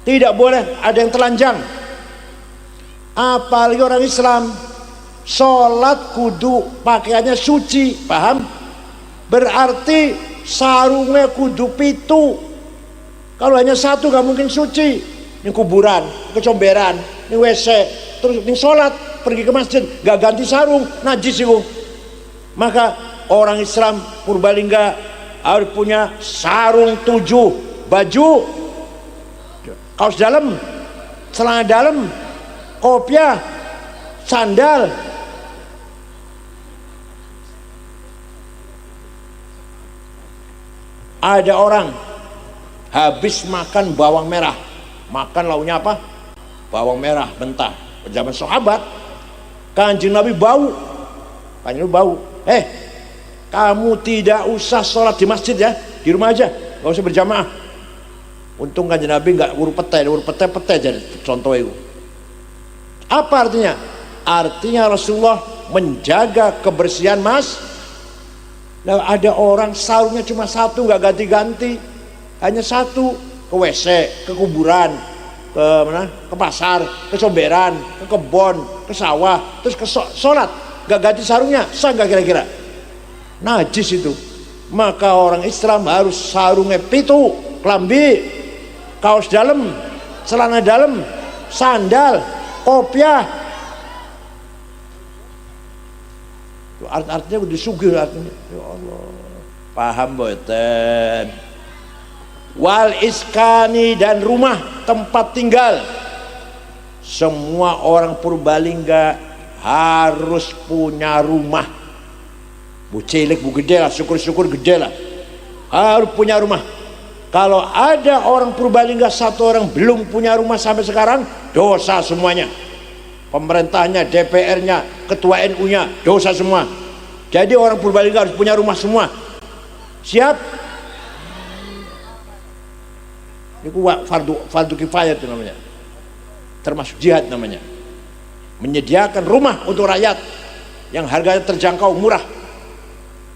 tidak boleh ada yang telanjang. Apalagi orang Islam, sholat kudu pakaiannya suci, paham? Berarti sarungnya kudu pitu. Kalau hanya satu gak mungkin suci. Ini kuburan, kecomberan, ini WC, terus ini sholat, pergi ke masjid, gak ganti sarung, najis itu. Maka orang Islam Purbalingga harus punya sarung 7, baju, kaos dalam, celana dalam, kopiah, sandal. Ada orang habis makan bawang merah, makan lauknya apa? Bawang merah mentah. Zaman sahabat, Kanjeng Nabi bau, Kanjeng Nabi bau. Kamu tidak usah sholat di masjid ya, di rumah aja, nggak usah berjamaah. Untung Kanjeng Nabi nggak urut pete jadi contoh itu. Apa artinya? Artinya Rasulullah menjaga kebersihan mas. Nah, ada orang sarungnya cuma satu, nggak ganti-ganti, hanya satu, ke WC, ke kuburan, ke mana? Ke pasar, ke comberan, ke kebon, ke sawah, terus ke sholat, gak ganti sarungnya, sah gak kira-kira? Najis itu. Maka orang Islam harus sarungnya pitu, kelambi, kaos dalam, celana dalam, sandal, kopiah. Artinya udah sugih artinya. Ya Allah, paham boten? Wal iskani, dan rumah tempat tinggal. Semua orang Purbalingga harus punya rumah. Bu cilik, bu gede lah, syukur-syukur gede lah, harus punya rumah. Kalau ada orang Purbalingga satu orang belum punya rumah sampai sekarang, dosa semuanya. Pemerintahnya, DPR-nya, ketua NU-nya, dosa semua. Jadi orang Purbalingga harus punya rumah semua. Siap? Itu fardu kifayah itu namanya, termasuk jihad namanya. Menyediakan rumah untuk rakyat yang harganya terjangkau, murah.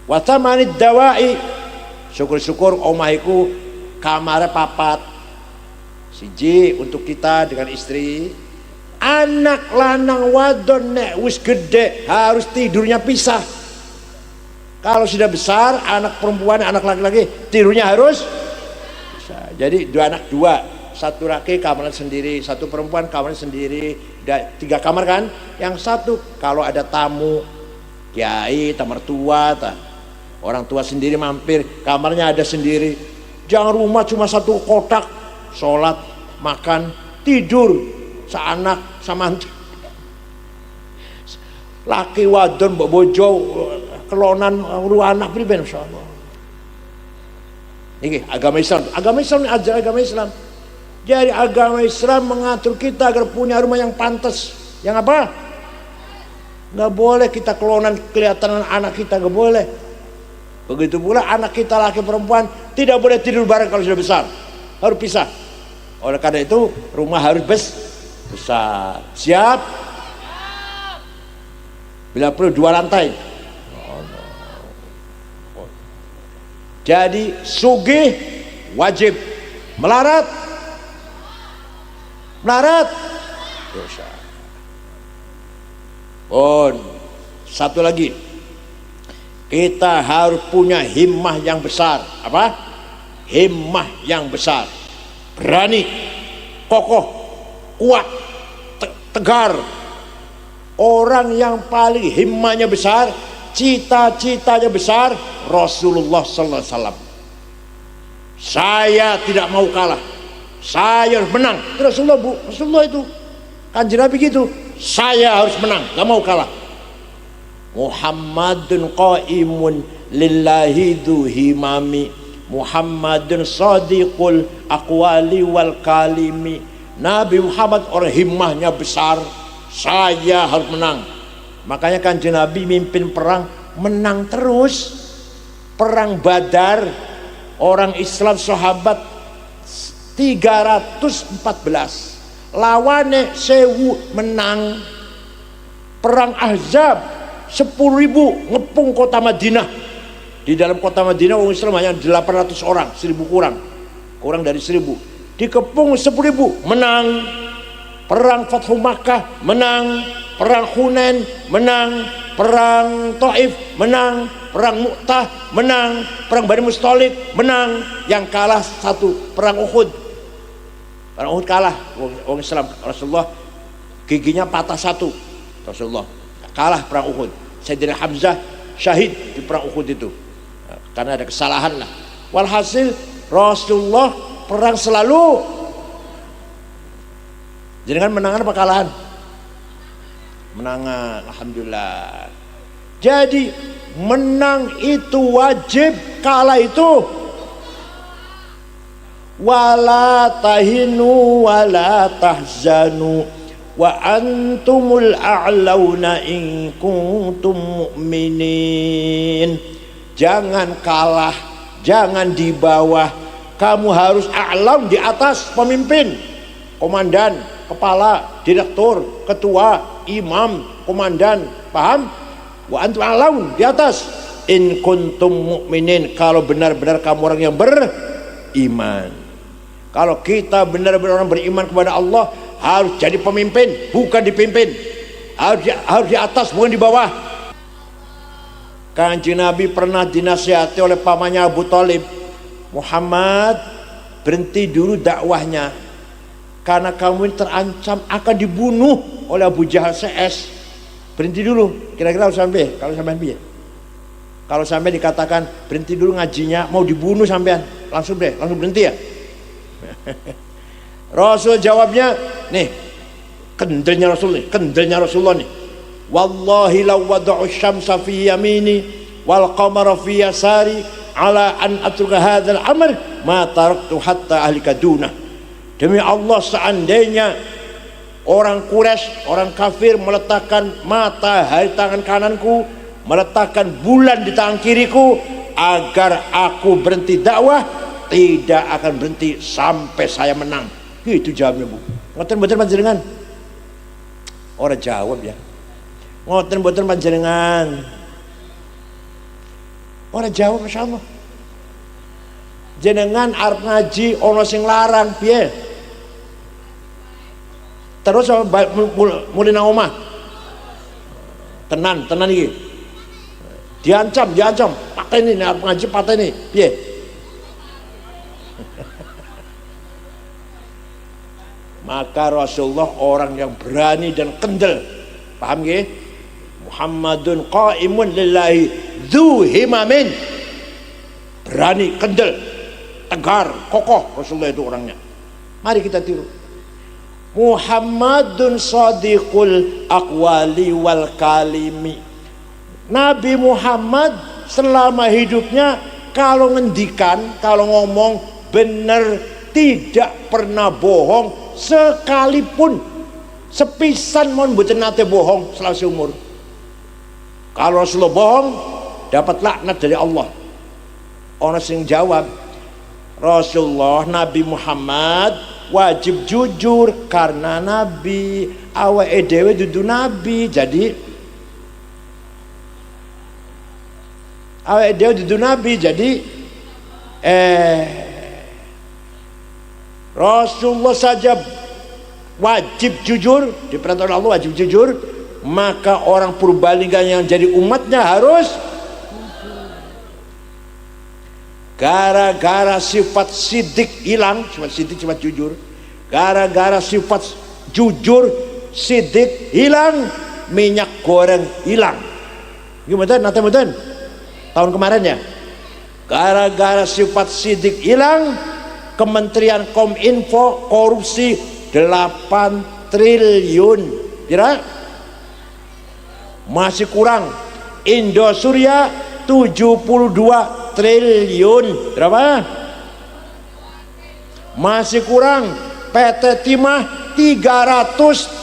Wa thamanid dawai, syukur-syukur omahiku kamarnya papat, siji untuk kita dengan istri. Anak lanang wadon nek wis gede harus tidurnya pisah. Kalau sudah besar, anak perempuan, anak laki-laki, tidurnya harus bisa. Jadi dua, satu laki kamarnya sendiri, satu perempuan kamarnya sendiri, 3 kamar kan. Yang satu kalau ada tamu, kiai, mertua, orang tua sendiri mampir, kamarnya ada sendiri. Jangan rumah cuma satu kotak, sholat, makan, tidur, seanak sama laki wadon mbok bojo kelonan anak priben insyaallah. Ini agama Islam ajar agama Islam. Jadi agama Islam mengatur kita agar punya rumah yang pantas. Yang apa? Nggak boleh kita kelonan kelihatan anak kita, nggak boleh. Begitu pula anak kita laki perempuan tidak boleh tidur bareng kalau sudah besar, harus pisah. Oleh karena itu rumah harus besar. Siap? Bila perlu 2 lantai. Jadi sugih wajib, melarat dosa. Satu lagi, kita harus punya himmah yang besar. Apa? Himmah yang besar, berani, kokoh, kuat, tegar. Orang yang paling himmahnya besar, cita-citanya besar, Rasulullah sallallahu alaihi wasallam. Saya tidak mau kalah, saya harus menang. Rasulullah itu Kanjeng Nabi gitu, saya harus menang, gak mau kalah. Muhammadun qaimun lillahi dhu himami, Muhammadun sadiqul aqwali wal kalimi. Nabi Muhammad orang himmahnya besar, saya harus menang. Makanya Kanjeng Nabi mimpin perang menang terus. Perang Badar, orang Islam sahabat 314, lawannya 1000 menang. Perang Ahzab 10.000 ngepung kota Madinah. Di dalam kota Madinah orang Islam hanya 800 orang, 1000 kurang dari 1000. Dikepung 10.000 menang. Perang Fathu Makkah menang, perang Hunain menang, perang Taif menang, perang Mu'tah menang, perang Bani Mustalik menang. Yang kalah satu, perang Uhud. Perang Uhud kalah orang Islam. Rasulullah giginya patah satu. Rasulullah kalah perang Uhud. Sayyidina Hamzah syahid di perang Uhud itu karena ada kesalahan lah. Walhasil Rasulullah perang selalu. Jangan menangan apa kalahan? Menangan, alhamdulillah. Jadi menang itu wajib, kalah itu wala tahinu wala tahzanu wa antumul a'launa in kuntum mu'minin. Jangan kalah, jangan di bawah, kamu harus a'lam, di atas, pemimpin, komandan, kepala, direktur, ketua, imam, komandan, paham? Wa antum a'laun, di atas, in kuntum mu'minin, kalau benar-benar kamu orang yang beriman. Kalau kita benar-benar orang beriman kepada Allah, harus jadi pemimpin, bukan dipimpin. Harus di atas, bukan di bawah. Kanjeng Nabi pernah dinasihati oleh pamannya Abu Thalib, Muhammad, berhenti dulu dakwahnya, karena kamu ini terancam akan dibunuh oleh Abu Jahal CS. Berhenti dulu. Kira-kira harus sampai, kalau sampean piye? Kalau sampai dikatakan berhenti dulu ngajinya, mau dibunuh sampean, langsung berhenti ya. Rasul jawabnya, nih kendelnya Rasulullah nih. Wallahi law wada'u syamsa fi yamini wal qamara fi yasari ala an atruka hadzal amr ma taraktu hatta ahlika duna. Demi Allah, seandainya orang Quraisy, orang kafir meletakkan matahari tangan kananku, meletakkan bulan di tangan kiriku, agar aku berhenti dakwah, tidak akan berhenti sampai saya menang. Itu jawabnya, Bu. Ngoten mboten panjenengan? Ora jawab ya. Ngoten mboten panjenengan? Ora jawab, masyaallah. Jenengan arep ngaji ana sing larang piye? Terus mulai nang omah. Tenan iki. diancam, pateni nek ngaji pateni. Piye? Maka Rasulullah orang yang berani dan kendel. Paham nggih? Muhammadun qaimun lillahi dzu himamin. Berani, kendel, tegar, kokoh Rasulullah itu orangnya. Mari kita tiru. Muhammadun shadiqul aqwali wal kalimi. Nabi Muhammad selama hidupnya kalau ngendikan, kalau ngomong benar, tidak pernah bohong sekalipun sepisan mon mboten nate bohong selama umur. Kalau Rasulullah bohong dapat laknat dari Allah. Orang sing jawab, Rasulullah Nabi Muhammad wajib jujur karena Nabi, awake dhewe dudu Nabi, jadi awake dhewe dudu Nabi, jadi Rasulullah saja wajib jujur, diperintahkan Allah wajib jujur, maka orang Purbalingga yang jadi umatnya harus gara-gara sifat sidik hilang, sifat sidik sifat jujur, gara-gara sifat jujur sidik hilang, minyak goreng hilang. Gimana nanti mungkin tahun kemarin ya, gara-gara sifat sidik hilang, Kementerian Kominfo korupsi 8 triliun. Kira masih kurang. Indosuria 72 triliun. Berapa? Masih kurang. PT Timah 300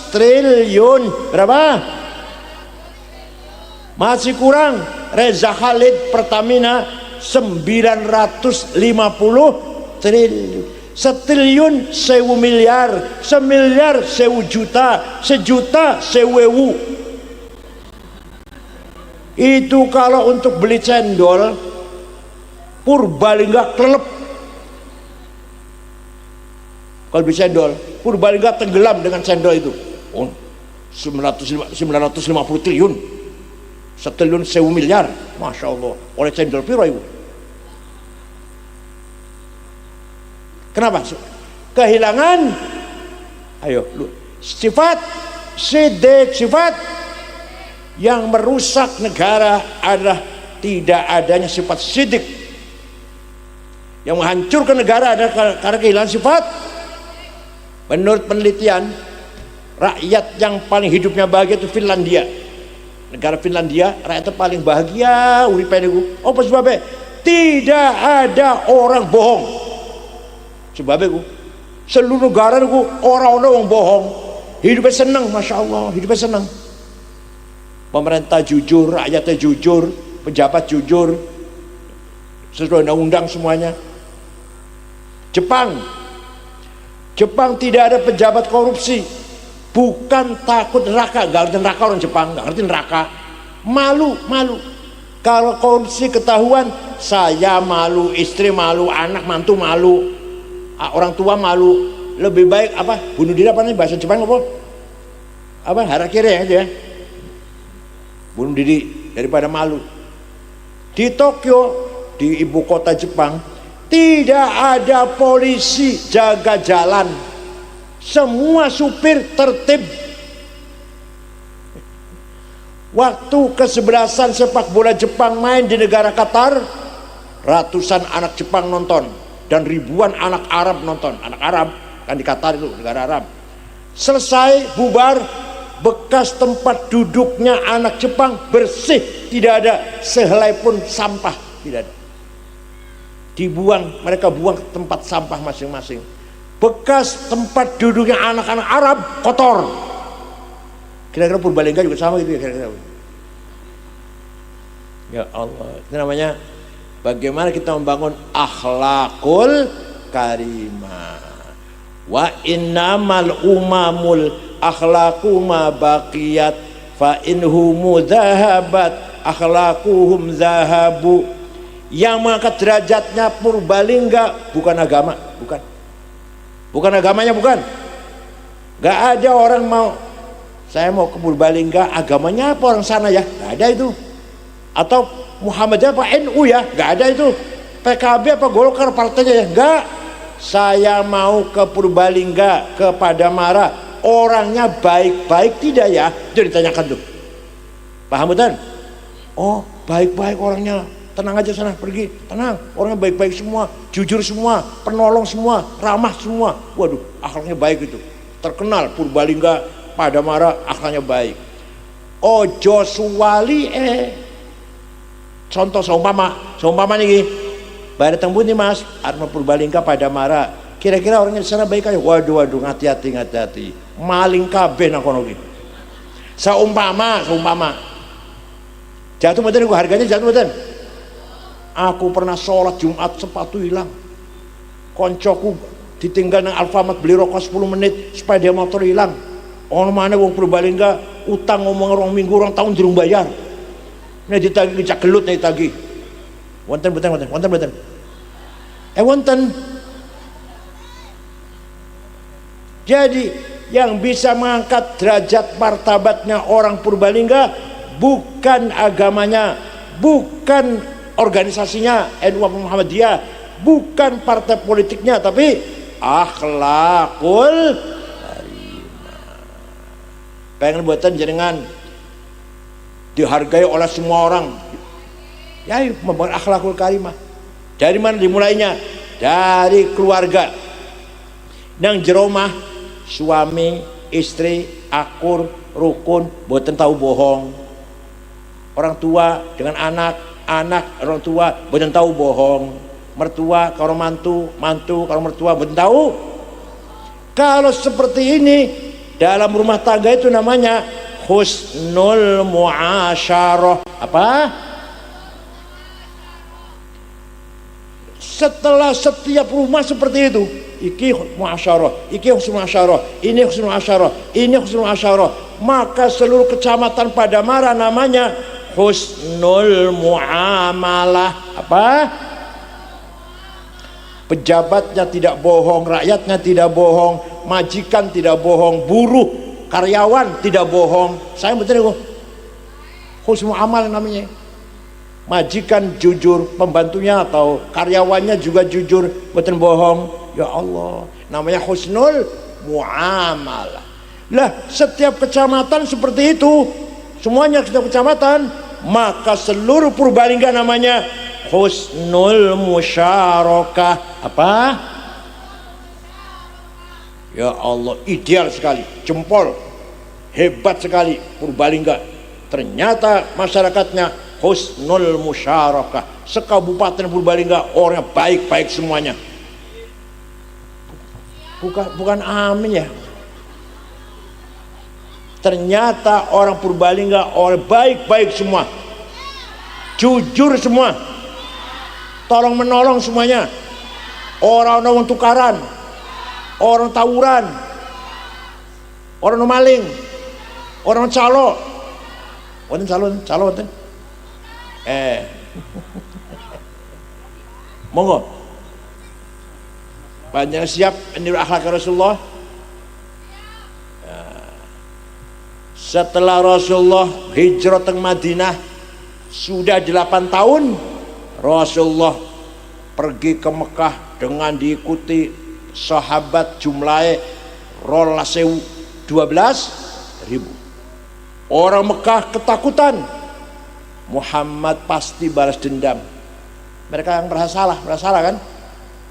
triliun. Berapa? Masih kurang. Reza Khalid Pertamina 950 triliun. Setriliun 1000 miliar, semiliar 1000 juta, sejuta 1000. Itu kalau untuk beli cendol Purbalingga kelelep. Kalau beli cendol Purbalingga tenggelam dengan cendol itu. 950 triliun, setriliun 1000 miliar, masya Allah. Oleh cendol piro itu? Kenapa? Kehilangan sifat sidik, sifat yang merusak negara adalah tidak adanya sifat sidik. Yang menghancurkan negara adalah karena kehilangan sifat. Menurut penelitian, rakyat yang paling hidupnya bahagia itu Finlandia. Negara Finlandia rakyatnya paling bahagia uripane ku. Apa sebabnya? Tidak ada orang bohong. Sebabnya ku seluruh negara ku orang-orang yang bohong, hidupnya senang, masya Allah, hidupnya senang. Pemerintah jujur, rakyatnya jujur, pejabat jujur, sesuai undang-undang semuanya. Jepang tidak ada pejabat korupsi, bukan takut neraka, gak ngerti neraka orang Jepang, gak ngerti neraka, malu. Kalau korupsi ketahuan, saya malu, istri malu, anak mantu malu, orang tua malu. Lebih baik apa? Bunuh diri apa nih bahasa Jepang apa? Harakiri ya. Bunuh diri daripada malu. Di Tokyo, di ibu kota Jepang, tidak ada polisi jaga jalan. Semua supir tertib. Waktu kesebelasan sepak bola Jepang main di negara Qatar, ratusan anak Jepang nonton dan ribuan anak Arab nonton. Anak Arab kan di Qatar itu negara Arab. Selesai bubar, bekas tempat duduknya anak Jepang bersih, tidak ada sehelai pun sampah, tidak ada. Dibuang, mereka buang ke tempat sampah masing-masing. Bekas tempat duduknya anak-anak Arab kotor. Kira-kira Purbalingga juga sama gitu ya kira-kira. Ya Allah, itu namanya bagaimana kita membangun akhlakul karimah. Wa innamal umamul akhlaqu ma baqiyat fa inhumu dhahabat akhlaquhum zahabu. Yang mengangkat derajatnya Purbalingga bukan agama, bukan agamanya, bukan. Gak ada orang mau, saya mau ke Purbalingga, agamanya apa orang sana ya, gak ada itu. Atau Muhammadiyah apa NU ya, nggak ada itu. PKB apa Golkar partainya ya, nggak. Saya mau ke Purbalingga, ke Padamara, orangnya baik-baik tidak ya? Itu ditanyakan tuh. Paham betul? Oh baik-baik orangnya, tenang aja sana, pergi, tenang, orangnya baik-baik semua, jujur semua, penolong semua, ramah semua. Waduh, akhlaknya baik itu. Terkenal Purbalingga, Padamara, akhlaknya baik. Ojo suwali contoh seumpama nih, bayar tembun nih mas, Arma Purbalingga, Padamara. Kira-kira orangnya di sana baik aja. Waduh, hati-hati. Maling kabeh nang kono iki. Seumpama. Jatuh mboten niku harganya jatuh mboten? Aku pernah sholat Jumat sepatu hilang. Koncoku ditinggal nang Alfamart beli rokok 10 menit sepeda motor hilang. Ono mana wong Purbalingga utang ngomong 2 minggu 2 tahun durung bayar. Nek ditagih cak gelut nek ditagih. Wonten. Wonten. Jadi yang bisa mengangkat derajat martabatnya orang Purbalingga bukan agamanya, bukan organisasinya NU Muhammadiyah, bukan partai politiknya, tapi akhlakul karimah. Pengen buatan jenengan dihargai oleh semua orang, ya membangun akhlakul karimah. Dari mana dimulainya? Dari keluarga. Nang jeromah suami, istri, akur, rukun, boten tahu bohong. Orang tua dengan anak orang tua boten tahu bohong. Mertua karo mantu karo mertua boten tahu. Kalau seperti ini dalam rumah tangga itu namanya husnul muasyarah. Apa? Setelah setiap rumah seperti itu, iki muasyarah, iki husnul muasyarah, ini husnul muasyarah, ini husnul muasyarah, maka seluruh kecamatan Padamara namanya husnul muamalah. Apa? Pejabatnya tidak bohong, rakyatnya tidak bohong, majikan tidak bohong, buruh, karyawan tidak bohong. Saya betul husnul amal namanya. Majikan jujur, pembantunya atau karyawannya juga jujur, betul bohong. Ya Allah, namanya husnul muamalah. Lah, setiap kecamatan seperti itu, semuanya setiap kecamatan, maka seluruh Purbalingga namanya husnul musyarakah. Apa? Ya Allah, ideal sekali, jempol, hebat sekali Purbalingga. Ternyata masyarakatnya husnul musyarakah. Sekabupaten Purbalingga orang baik-baik semuanya. Bukan amin ya. Ternyata orang Purbalingga orang baik-baik semua, jujur semua, tolong menolong semuanya. Orang tukaran, orang tawuran, orang maling, orang calo. Wonten calo wonten. Monggo. Panjenengan siap meniru akhlak Rasulullah? Setelah Rasulullah hijrah ke Madinah sudah 8 tahun, Rasulullah pergi ke Mekah dengan diikuti sahabat jumlahnya 12.000. Orang Mekah ketakutan, Muhammad pasti balas dendam. Mereka yang merasa salah kan?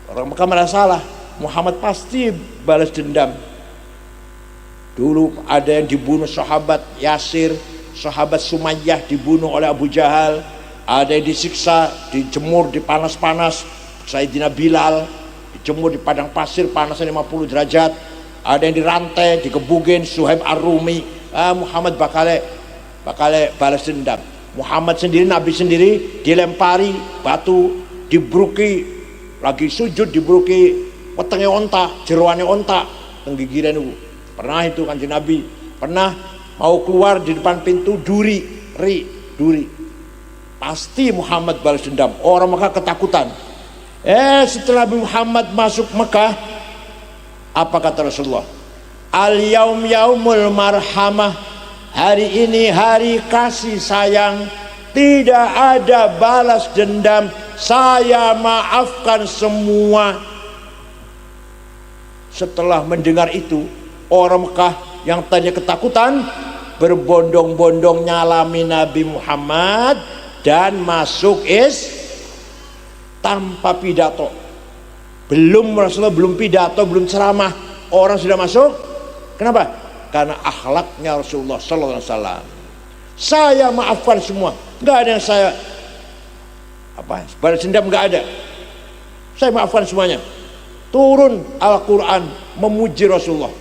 Orang Mekah merasa salah, Muhammad pasti balas dendam. Dulu ada yang dibunuh sahabat Yasir, sahabat Sumayyah dibunuh oleh Abu Jahal, ada yang disiksa, dijemur di panas-panas, Sayyidina Bilal dijemur di padang pasir panasnya 50 derajat, ada yang dirantai, digebugin Suhaib Ar-Rumi. Muhammad bakal balas dendam. Muhammad sendiri, Nabi sendiri dilempari batu, dibruki, lagi sujud dibruki wetenge onta, jeroane onta, penggigiran itu. Pernah itu Kanjeng Nabi, pernah mau keluar di depan pintu duri. Pasti Muhammad balas dendam. Orang Mekah ketakutan. Setelah Muhammad masuk Mekah, apa kata Rasulullah? Al-yaum yaumul marhamah. Hari ini hari kasih sayang. tidak ada balas dendam, saya maafkan semua. Setelah mendengar itu, orang Mekah yang tadinya ketakutan berbondong-bondong nyalami Nabi Muhammad dan masuk tanpa pidato. Rasulullah belum pidato, belum ceramah, orang sudah masuk. Kenapa? Karena akhlaknya Rasulullah sallallahu alaihi wasallam. Saya maafkan semua, nggak ada yang saya balas dendam, nggak ada. Saya maafkan semuanya. Turun Al-Quran memuji Rasulullah.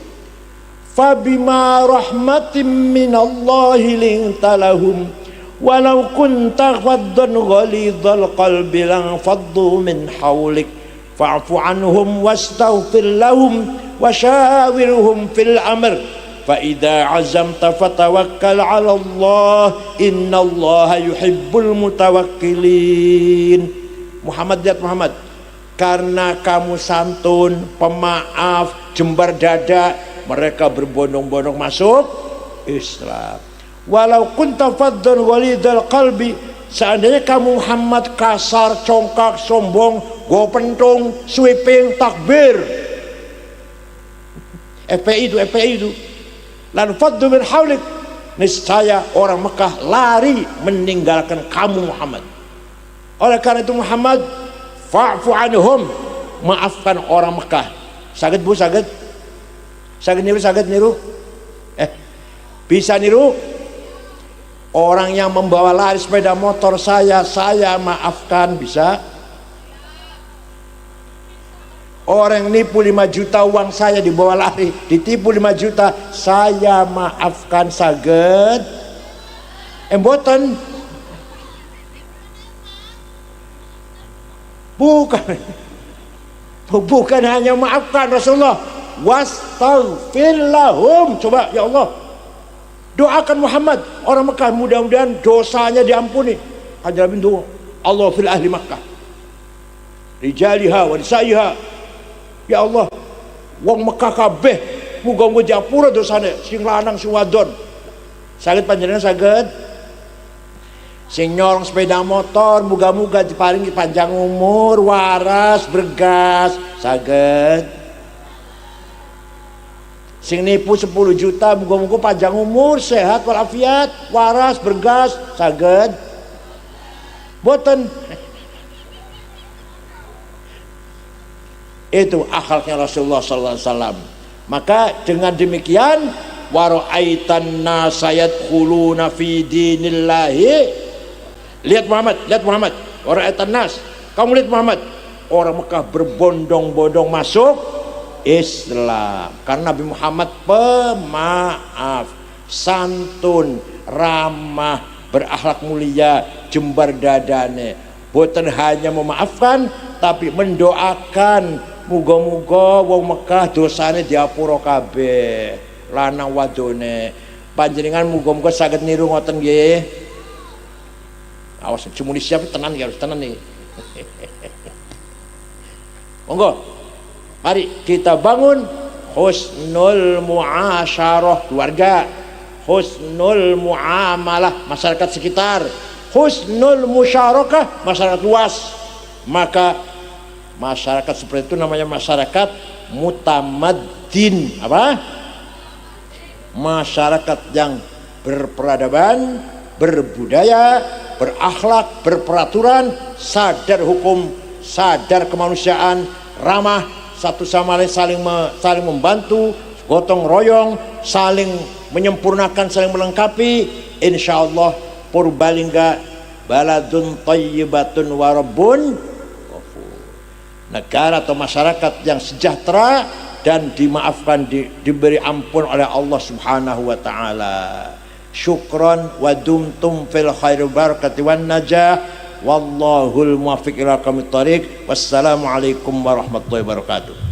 Fabima rahmatin minallahi linta lahum walau kunta faddan ghalidhal qalbi lan faddu min hawlik fa'fu anhum wastaghfir lahum washawirhum fil amr fa idza azamta fatawakkal 'ala Allah innallaha yuhibbul mutawakkilin. Muhammad, lihat Muhammad, karena kamu santun, pemaaf, jembar dada, mereka berbondong-bondong masuk Islam. Walau kunta faddan ghalidhal qalbi, seandainya kamu Muhammad kasar, congkak, sombong, gopentung, sweeping, takbir, FPI itu lan faddu min haulik, niscaya orang Mekah lari meninggalkan kamu Muhammad. Oleh karena itu Muhammad, fa'fu anhum, maafkan orang Mekah. Saged Bu, saged niru, bisa niru. Orang yang membawa lari sepeda motor saya maafkan, bisa. Orang nipu 5 juta uang saya dibawa lari, ditipu 5 juta, saya maafkan, saged. Mboten. Bukan hanya maafkan Rasulullah, wastaghfir lahum. Coba ya Allah, doakan Muhammad, orang Mekah, mudah-mudahan dosanya diampuni. Ajarin doa, Allah fil ahli Makkah rijaliha wa nisaiha, ya Allah wong Mekah kabeh muga-muga diapura dosane, sing lanang sing wadon. Saged panjenengan, saged. Sing nyorong sepeda motor muga-muga diparingi panjang umur, waras, bergas, saged. Sing nipu 10 juta muga-muga panjang umur, sehat walafiat, waras, bergas, saged. Boten. Itu akhlaknya Rasulullah sallallahu alaihi wasallam. Maka dengan demikian wa ra'aitan nasa yadkhuluna fi dinillahi. Lihat Muhammad, orang ra'aitan nas, kamu lihat Muhammad, orang Mekah berbondong-bondong masuk Islam karena Nabi Muhammad pemaaf, santun, ramah, berakhlak mulia, jembar dadane. Boten hanya memaafkan tapi mendoakan muga-muga wong Mekah dosane diapura kabeh, lanang wadone. Panjenengan muga-muga saged niru ngoten nggih. Awas cuma siap tenan ya, harus tenan nih. Monggo, mari kita bangun husnul muasyarah keluarga, husnul muamalah masyarakat sekitar, husnul musyarakah masyarakat luas. Maka masyarakat seperti itu namanya masyarakat mutamaddin. Apa? Masyarakat yang berperadaban, berbudaya, berakhlak, berperaturan, sadar hukum, sadar kemanusiaan, ramah satu sama lain, saling membantu, gotong royong, saling menyempurnakan, saling melengkapi. Insyaallah Purbalingga baladun thayyibatun wa rabbun ghafur. Negara atau masyarakat yang sejahtera dan dimaafkan, diberi ampun oleh Allah Subhanahu wa taala. Syukran wa dumtum fil khairi barakati wan najah wallahul muwaffiq ila aqwamit thariq. Wassalamualaikum warahmatullahi wabarakatuh.